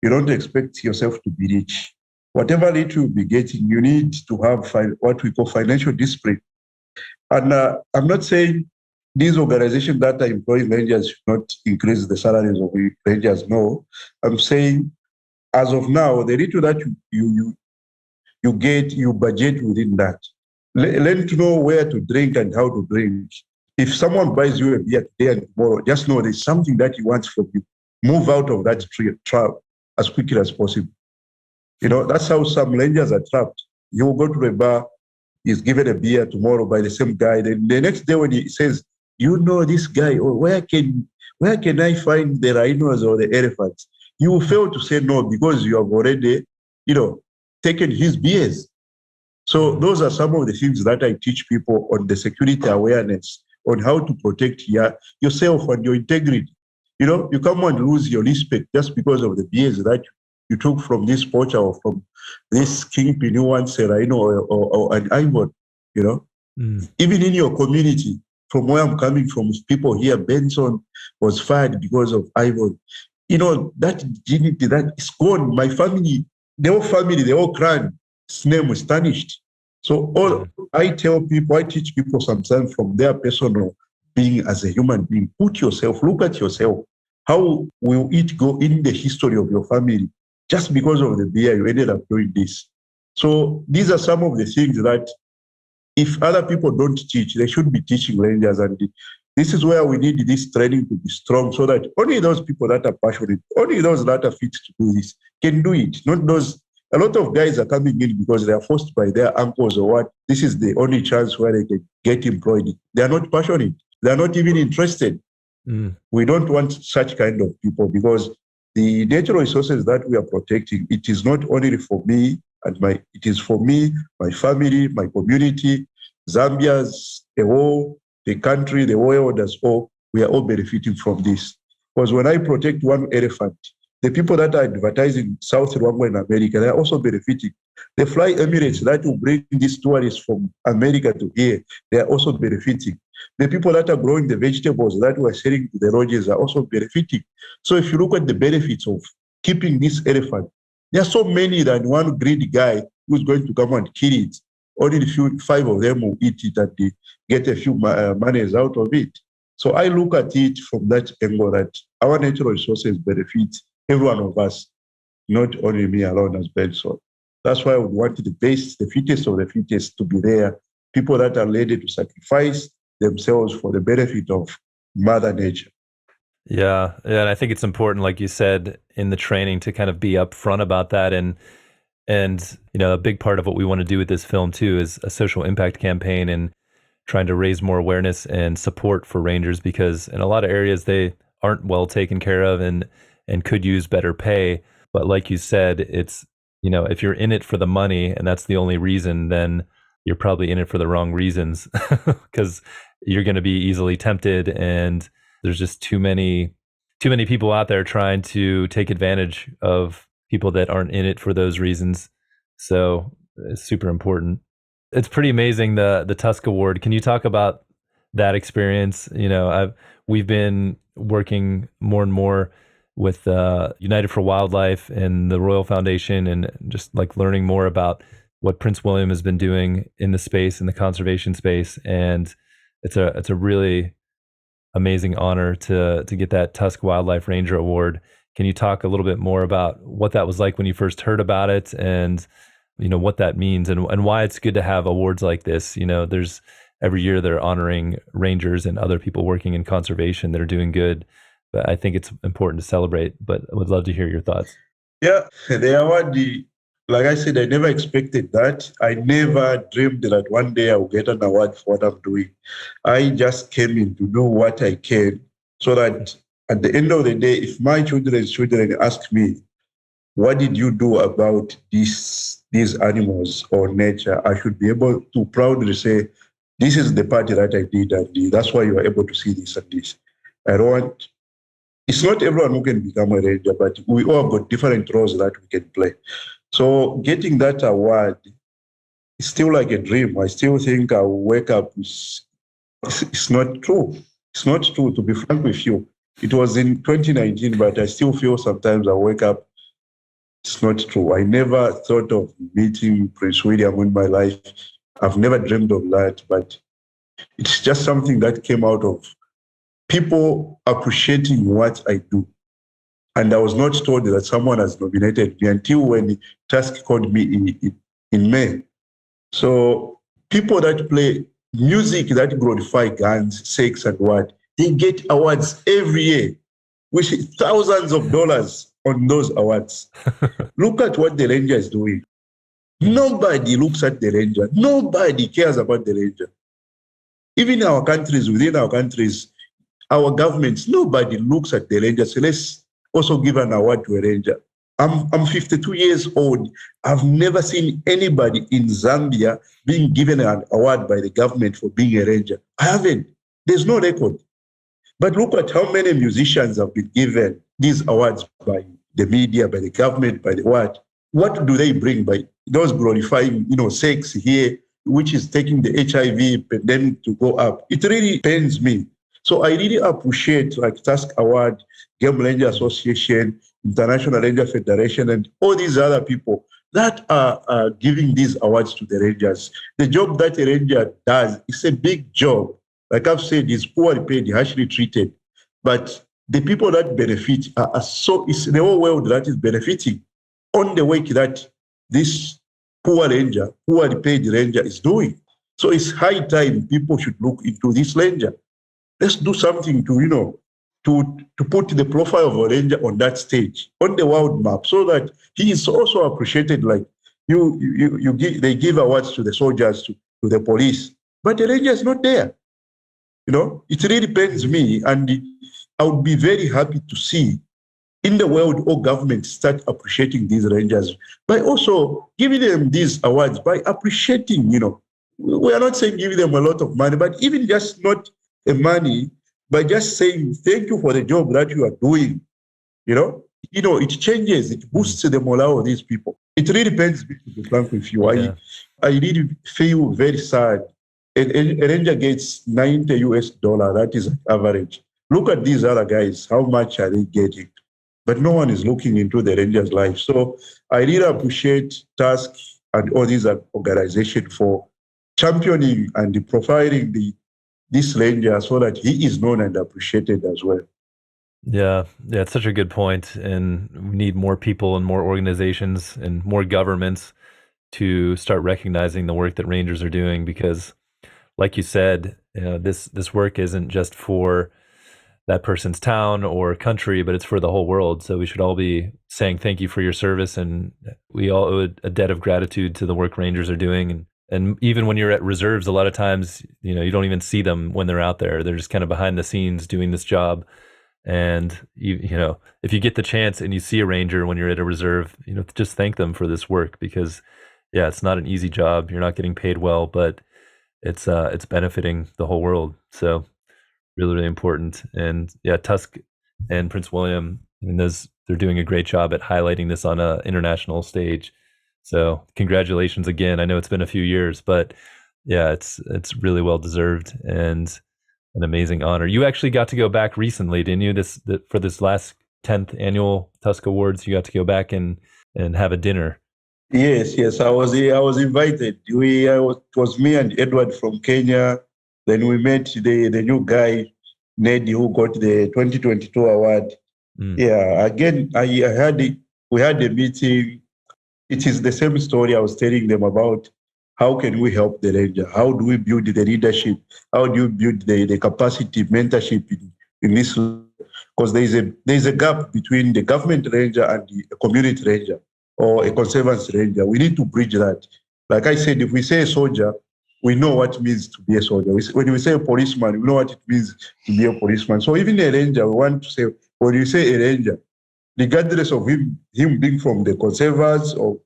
you don't expect yourself to be rich. Whatever little you'll be getting, you need to have what we call financial discipline. And I'm not saying these organizations that are employing rangers should not increase the salaries of rangers. No, I'm saying as of now, the little that you get, you budget within that. Learn to know where to drink and how to drink. If someone buys you a beer today and tomorrow, just know there's something that he wants from you. Move out of that trap as quickly as possible. That's how some rangers are trapped. You will go to a bar, he's given a beer tomorrow by the same guy. Then the next day when he says, this guy, or where can I find the rhinos or the elephants? You will fail to say no because you have already, taken his beers. So those are some of the things that I teach people on the security awareness, on how to protect yourself and your integrity. You come and lose your respect just because of the beers that you took from this poacher or from this kingpin who wants a rhino or an ivory. Even in your community, from where I'm coming from, people here, Benson was fired because of ivory. That dignity that is gone. My family, the whole clan, its name was tarnished. So I teach people sometimes from their personal being as a human being, look at yourself. How will it go in the history of your family? Just because of the beer, you ended up doing this. So these are some of the things that if other people don't teach, they should be teaching rangers. And this is where we need this training to be strong so that only those people that are passionate, only those that are fit to do this can do it. Not those. A lot of guys are coming in because they are forced by their uncles or what. This is the only chance where they can get employed. They are not passionate. They are not even interested. We don't want such kind of people because the natural resources that we are protecting, it is not only for me it is for me, my family, my community, Zambia's, the country, the world as all. We are all benefiting from this. Because when I protect one elephant, the people that are advertising South Luangwa in America, they are also benefiting. The Fly Emirates that will bring these tourists from America to here, they are also benefiting. The people that are growing the vegetables that we are selling to the lodges are also benefiting. So if you look at the benefits of keeping this elephant, there are so many than one greedy guy who's going to come and kill it. Only 5 of them will eat it and they get a few monies out of it. So I look at it from that angle that our natural resources benefit every one of us, not only me alone as Benson. That's why I would want the best, the fittest of the fittest to be there, people that are ready to sacrifice themselves for the benefit of Mother Nature. Yeah, and I think it's important, like you said, in the training to kind of be upfront about that, and a big part of what we want to do with this film too is a social impact campaign and trying to raise more awareness and support for rangers, because in a lot of areas they aren't well taken care of and could use better pay. But like you said, it's if you're in it for the money and that's the only reason, then you're probably in it for the wrong reasons because you're going to be easily tempted, and there's just too many people out there trying to take advantage of people that aren't in it for those reasons. So it's super important. It's pretty amazing, the TUSK Award. Can you talk about that experience? We've been working more and more with United for Wildlife and the Royal Foundation, and just like learning more about what Prince William has been doing in the space, in the conservation space. And it's a really amazing honor to get that TUSK Wildlife Ranger Award. Can you talk a little bit more about what that was like when you first heard about it, and what that means, and why it's good to have awards like this? There's every year they're honoring rangers and other people working in conservation that are doing good, but I think it's important to celebrate. But I would love to hear your thoughts. Yeah, the award, like I said, I never expected that. I never dreamed that one day I will get an award for what I'm doing. I just came in to do what I can so that at the end of the day, if my children's children ask me, what did you do about these animals or nature, I should be able to proudly say, this is the part that I did, and that's why you are able to see this and this. I don't want, it's not everyone who can become a ranger, but we all have got different roles that we can play. So getting that award is still like a dream. I still think I'll wake up. It's not true. It's not true, to be frank with you. It was in 2019, but I still feel sometimes I wake up, it's not true. I never thought of meeting Prince William in my life. I've never dreamed of that, but it's just something that came out of people appreciating what I do. And I was not told that someone has nominated me until when TUSK called me in May. So people that play music that glorify guns, sex, and what, they get awards every year, which is thousands of dollars on those awards. Look at what the ranger is doing. Nobody looks at the ranger. Nobody cares about the ranger. Even our countries, within our countries, our governments, nobody looks at the ranger. So let's also give an award to a ranger. I'm 52 years old. I've never seen anybody in Zambia being given an award by the government for being a ranger. I haven't. There's no record. But look at how many musicians have been given these awards by the media, by the government, by the what. What do they bring by those glorifying, sex here, which is taking the HIV pandemic to go up? It really pains me. So I really appreciate like TUSK Award, Game Ranger Association, International Ranger Federation, and all these other people that are giving these awards to the rangers. The job that a ranger does is a big job. Like I've said, is poorly paid, harshly treated. But the people that benefit it's the whole world that is benefiting on the work that this poorly paid ranger is doing. So it's high time people should look into this ranger. Let's do something to put the profile of a ranger on that stage, on the world map, so that he is also appreciated. Like they give awards to the soldiers, to the police, but the ranger is not there. It really pains me, and I would be very happy to see in the world all governments start appreciating these rangers by also giving them these awards, by appreciating, we are not saying giving them a lot of money, but even just not the money, by just saying thank you for the job that you are doing. It changes, it boosts the morale of these people. It really pains me, to be frank with you. Yeah. I really feel very sad. A ranger gets $90 that is average. Look at these other guys, how much are they getting? But no one is looking into the ranger's life. So I really appreciate TUSK and all these organizations for championing and providing this ranger so that he is known and appreciated as well. Yeah, it's such a good point, and we need more people and more organizations and more governments to start recognizing the work that rangers are doing, because like you said, this work isn't just for that person's town or country, but it's for the whole world. So we should all be saying thank you for your service, and we all owe a debt of gratitude to the work rangers are doing. And even when you're at reserves, a lot of times, you don't even see them when they're out there. They're just kind of behind the scenes doing this job. And if you get the chance and you see a ranger when you're at a reserve, just thank them for this work, because it's not an easy job. You're not getting paid well, but it's benefiting the whole world. So really, really important. And TUSK and Prince William, they're doing a great job at highlighting this on an international stage. So congratulations again. I know it's been a few years, but yeah, it's really well deserved and an amazing honor. You actually got to go back recently, didn't you? For this last 10th annual TUSK Awards, you got to go back and have a dinner. Yes, yes. I was invited. It was me and Edward from Kenya. Then we met the new guy, Ned, who got the 2022 award. Mm. Yeah, again, we had a meeting. It is the same story I was telling them about. How can we help the ranger? How do we build the leadership? How do you build the capacity, mentorship in this? Because there is a gap between the government ranger and the community ranger or a conservancy ranger. We need to bridge that. Like I said, if we say a soldier, we know what it means to be a soldier. When we say a policeman, we know what it means to be a policeman. So even a ranger, we want to say, when you say a ranger, regardless of him being from the conservers or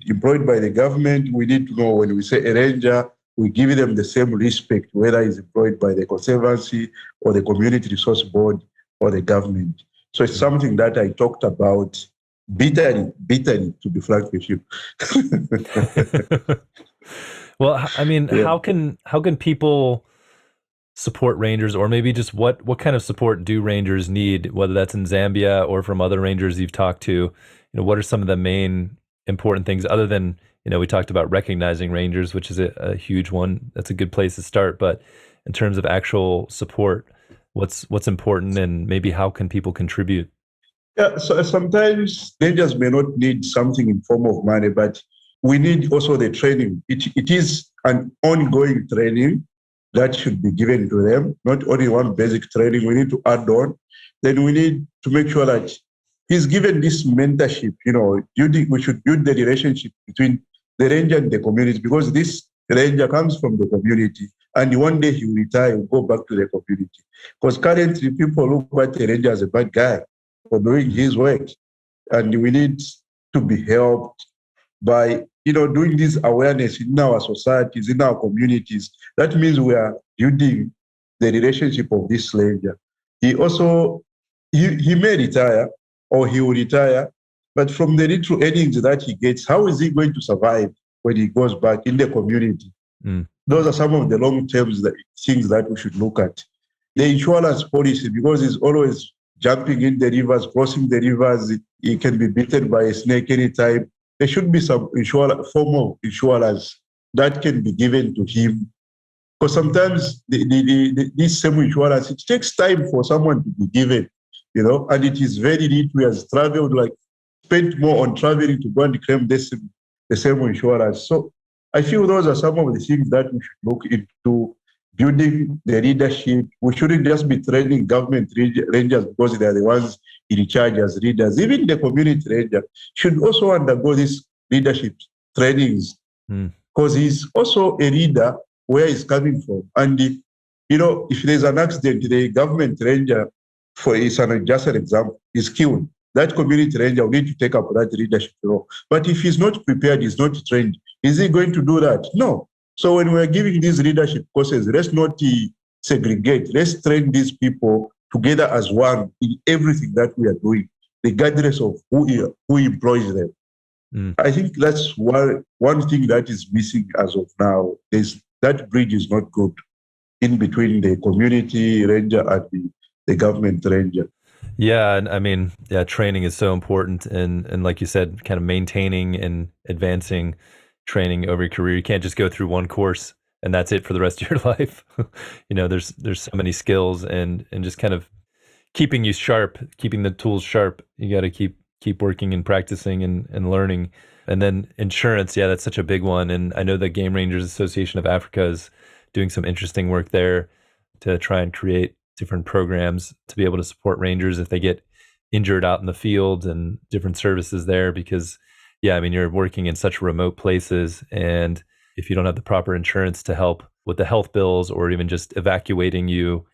employed by the government, we need to know when we say a ranger, we give them the same respect, whether he's employed by the conservancy or the community resource board or the government. So it's something that I talked about bitterly, to be frank with you. Well, I mean, Yeah. how can people support rangers, or maybe just what kind of support do rangers need, whether that's in Zambia or from other rangers you've talked to? What are some of the main important things other than, we talked about recognizing rangers, which is a huge one. That's a good place to start. But in terms of actual support, what's important, and maybe how can people contribute? Yeah, so sometimes rangers may not need something in form of money, but we need also the training. It is an ongoing training that should be given to them, not only one basic training. We need to add on. Then we need to make sure that he's given this mentorship. We should build the relationship between the ranger and the community, because this ranger comes from the community, and one day he will retire and go back to the community. Because currently people look at the ranger as a bad guy for doing his work, and we need to be helped by doing this awareness in our societies, in our communities. That means we are building the relationship of this ranger. He also he may retire, or he will retire, but from the little earnings that he gets, how is he going to survive when he goes back in the community? Mm. Those are some of the long-term things that we should look at. The insurance policy, because it's always jumping in the rivers, crossing the rivers, he can be bitten by a snake anytime. There should be some form of insurance that can be given to him. Because sometimes this same insurance, it takes time for someone to be given, and it is very little. We have traveled, like spent more on traveling to go and claim the same insurance. So I feel those are some of the things that we should look into, building the leadership. We shouldn't just be training government rangers because they are the ones in charge as leaders. Even the community ranger should also undergo these leadership trainings, because he's also a leader where he's coming from. And if there's an accident, the government ranger, just an example, is killed. That community ranger will need to take up that leadership role. But if he's not prepared, he's not trained, is he going to do that? No. So when we're giving these leadership courses, let's not segregate. Let's train these people together as one in everything that we are doing, regardless of who employs them. I think that's one thing that is missing as of now. That bridge is not good in between the community ranger and the government ranger. Yeah, and I mean, yeah, training is so important, and like you said, kind of maintaining and advancing training over your career. You can't just go through one course and that's it for the rest of your life. There's so many skills, and just kind of keeping you sharp, keeping the tools sharp. You got to keep working and practicing and learning. And then insurance, yeah, that's such a big one. And I know the Game Rangers Association of Africa is doing some interesting work there to try and create different programs to be able to support rangers if they get injured out in the field, and different services there. Because, yeah, I mean, you're working in such remote places, and if you don't have the proper insurance to help with the health bills, or even just evacuating you,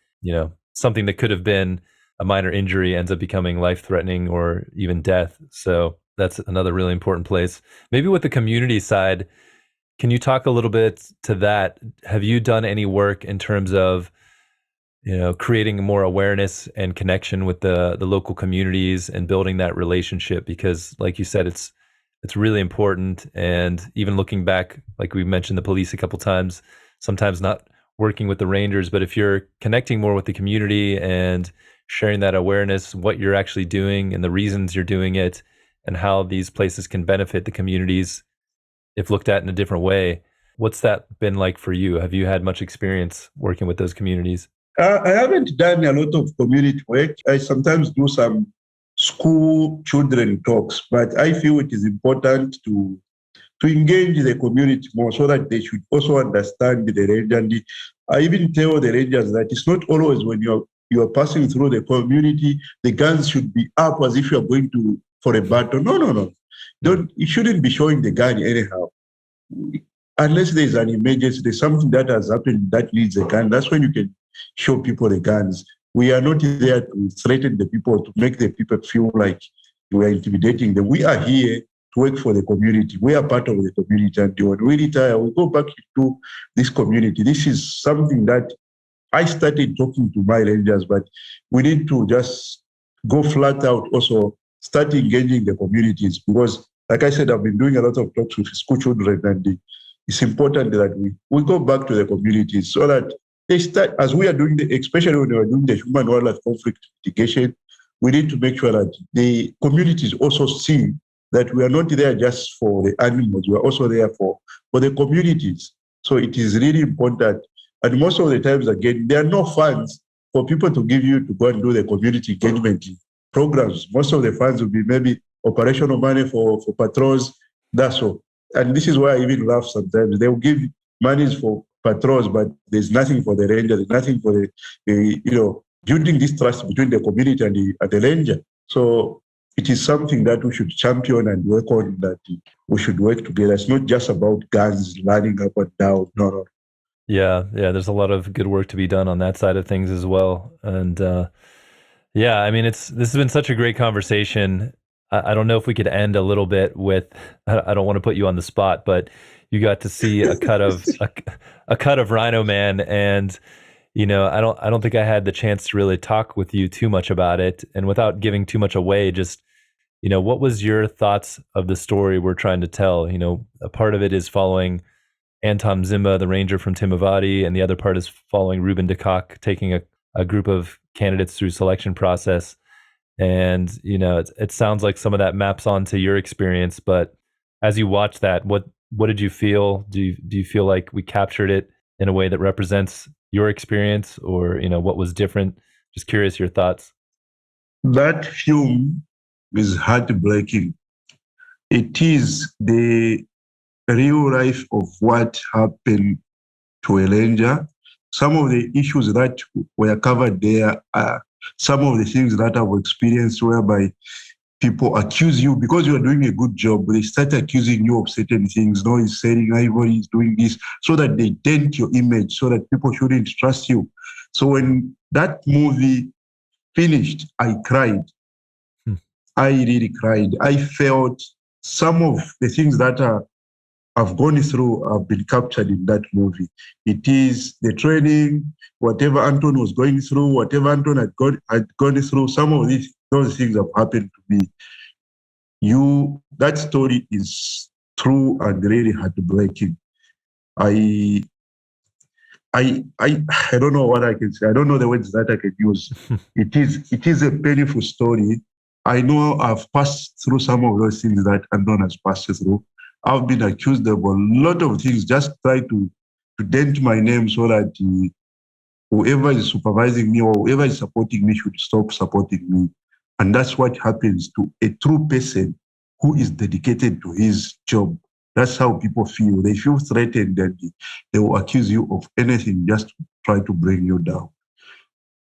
something that could have been a minor injury ends up becoming life-threatening or even death. So that's another really important place. Maybe with the community side, can you talk a little bit to that? Have you done any work in terms of, creating more awareness and connection with the local communities and building that relationship? Because like you said, it's it's really important. And even looking back, like we mentioned the police a couple times, sometimes not working with the rangers, but if you're connecting more with the community and sharing that awareness, what you're actually doing and the reasons you're doing it, and how these places can benefit the communities if looked at in a different way. What's that been like for you? Have you had much experience working with those communities? I haven't done a lot of community work. I sometimes do some school children talks, but I feel it is important to engage the community more so that they should also understand the ranger. And I even tell the rangers that it's not always when you're passing through the community, the guns should be up as if you're going to for a battle. No. You shouldn't be showing the gun anyhow. Unless there's an emergency, there's something that has happened that needs a gun. That's when you can show people the guns. We are not there to threaten the people, to make the people feel like we are intimidating them. We are here to work for the community. We are part of the community. And when we retire, we go back to this community. This is something that I started talking to my rangers, but we need to just go flat out also start engaging the communities because, like I said, I've been doing a lot of talks with school children, and it's important that we go back to the communities so that they start, as we are doing, especially when we are doing the human wildlife conflict mitigation, we need to make sure that the communities also see that we are not there just for the animals, we are also there for the communities. So it is really important. And most of the times, again, there are no funds for people to give you to go and do the community engagement programs. Most of the funds will be maybe operational money for patrols, that's all. And this is why I even laugh sometimes. They will give monies for patrols, but there's nothing for the ranger, there's nothing for building this trust between the community and the ranger. So it is something that we should champion and work on, that we should work together. It's not just about guns running up and down. No. Yeah, there's a lot of good work to be done on that side of things as well. And I mean, this has been such a great conversation. I don't know if we could end a little bit with, I don't want to put you on the spot, but you got to see a cut of a cut of Rhino Man, and I don't think I had the chance to really talk with you too much about it. And without giving too much away, just what was your thoughts of the story we're trying to tell? A part of it is following Anton Zimba, the ranger from Timavati, and the other part is following Ruben de Kock, taking a group of candidates through selection process. And it sounds like some of that maps onto your experience, but as you watch that, what did you feel? Do you feel like we captured it in a way that represents your experience, or what was different? Just curious your thoughts. That film is heartbreaking. It is the real life of what happened to a ranger. Some of the issues that were covered there are some of the things that I've experienced, whereby people accuse you because you are doing a good job. They start accusing you of certain things. No, he's selling ivory, he's doing this, so that they dent your image, so that people shouldn't trust you. So when that movie finished, I cried. I really cried. I felt some of the things that I've gone through have been captured in that movie. It is the training, whatever Anton was going through, whatever Anton had gone through, some of those things have happened to me. That story is true and really heartbreaking. I don't know what I can say. I don't know the words that I can use. It is a painful story. I know I've passed through some of those things that Anton has passed through. I've been accused of a lot of things, just try to dent my name so that whoever is supervising me or whoever is supporting me should stop supporting me. And that's what happens to a true person who is dedicated to his job. That's how people feel. They feel threatened, and they will accuse you of anything just to try to bring you down.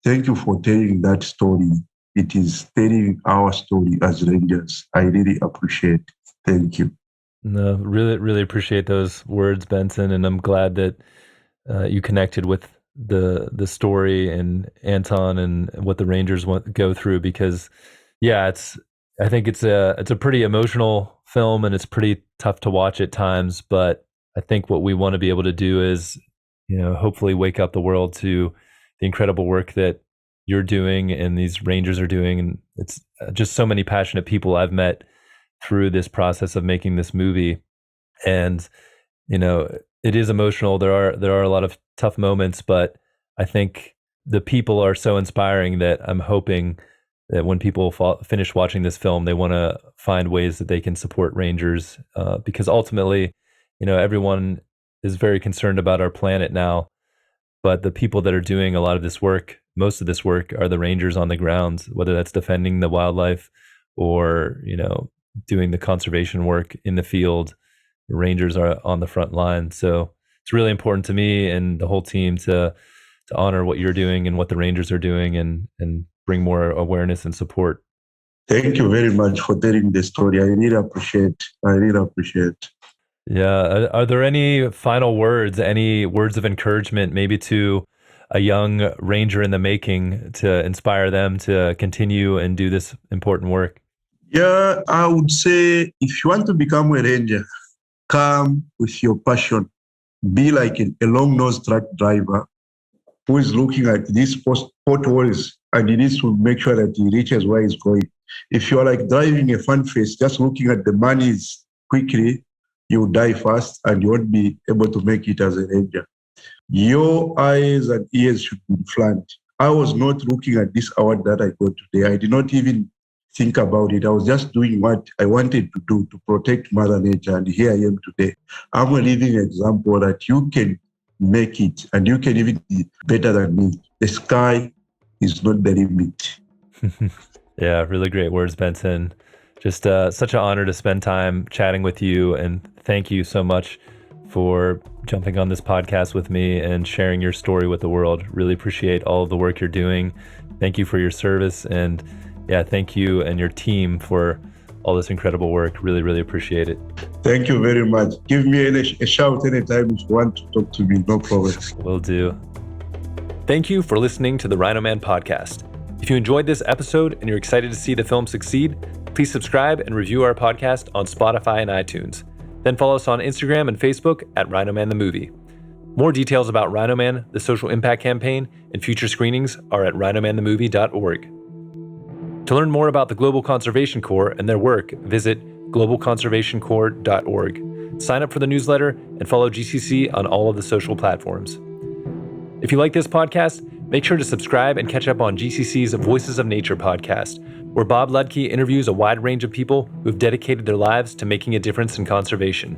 Thank you for telling that story. It is telling our story as Rangers. I really appreciate it. Thank you. No, really, really appreciate those words, Benson, and I'm glad that you connected with the story and Anton and what the Rangers go through, because I think it's a pretty emotional film, and it's pretty tough to watch at times, but I think what we want to be able to do is hopefully wake up the world to the incredible work that you're doing and these Rangers are doing. And it's just so many passionate people I've met through this process of making this movie. And, it is emotional. There are a lot of tough moments, but I think the people are so inspiring that I'm hoping that when people finish watching this film, they want to find ways that they can support rangers, because ultimately, everyone is very concerned about our planet now, but the people that are doing a lot of this work, most of this work, are the rangers on the ground, whether that's defending the wildlife or, doing the conservation work in the field. The rangers are on the front line. So it's really important to me and the whole team to honor what you're doing and what the rangers are doing, and bring more awareness and support. Thank you very much for telling the story. I really appreciate. Yeah. Are there any final words, any words of encouragement, maybe to a young ranger in the making, to inspire them to continue and do this important work? Yeah, I would say if you want to become a ranger, come with your passion. Be like a long-nosed truck driver who is looking at these potholes and he needs to make sure that he reaches where he's going. If you're like driving a fun face, just looking at the monies quickly, you'll die fast and you won't be able to make it as a ranger. Your eyes and ears should be inflamed. I was not looking at this award that I got today. I did not even think about it. I was just doing what I wanted to do to protect Mother Nature, and here I am today. I'm a living example that you can make it, and you can even be better than me. The sky is not the limit. Yeah, really great words, Benson. Just such an honor to spend time chatting with you, and thank you so much for jumping on this podcast with me and sharing your story with the world. Really appreciate all of the work you're doing. Thank you for your service, and thank you and your team for all this incredible work. Really, really appreciate it. Thank you very much. Give me a shout anytime if you want to talk to me. No problem. Will do. Thank you for listening to the Rhino Man podcast. If you enjoyed this episode and you're excited to see the film succeed, please subscribe and review our podcast on Spotify and iTunes. Then follow us on Instagram and Facebook at Rhino Man the Movie. More details about Rhino Man, the social impact campaign, and future screenings are at rhinomanthemovie.org. To learn more about the Global Conservation Corps and their work, visit globalconservationcorps.org. Sign up for the newsletter and follow GCC on all of the social platforms. If you like this podcast, make sure to subscribe and catch up on GCC's Voices of Nature podcast, where Bob Ludke interviews a wide range of people who have dedicated their lives to making a difference in conservation.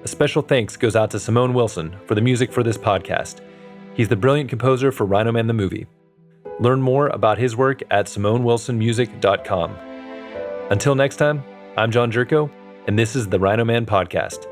A special thanks goes out to Simone Wilson for the music for this podcast. He's the brilliant composer for Rhino Man the Movie. Learn more about his work at simonewilsonmusic.com. Until next time, I'm John Jerko, and this is the Rhino Man Podcast.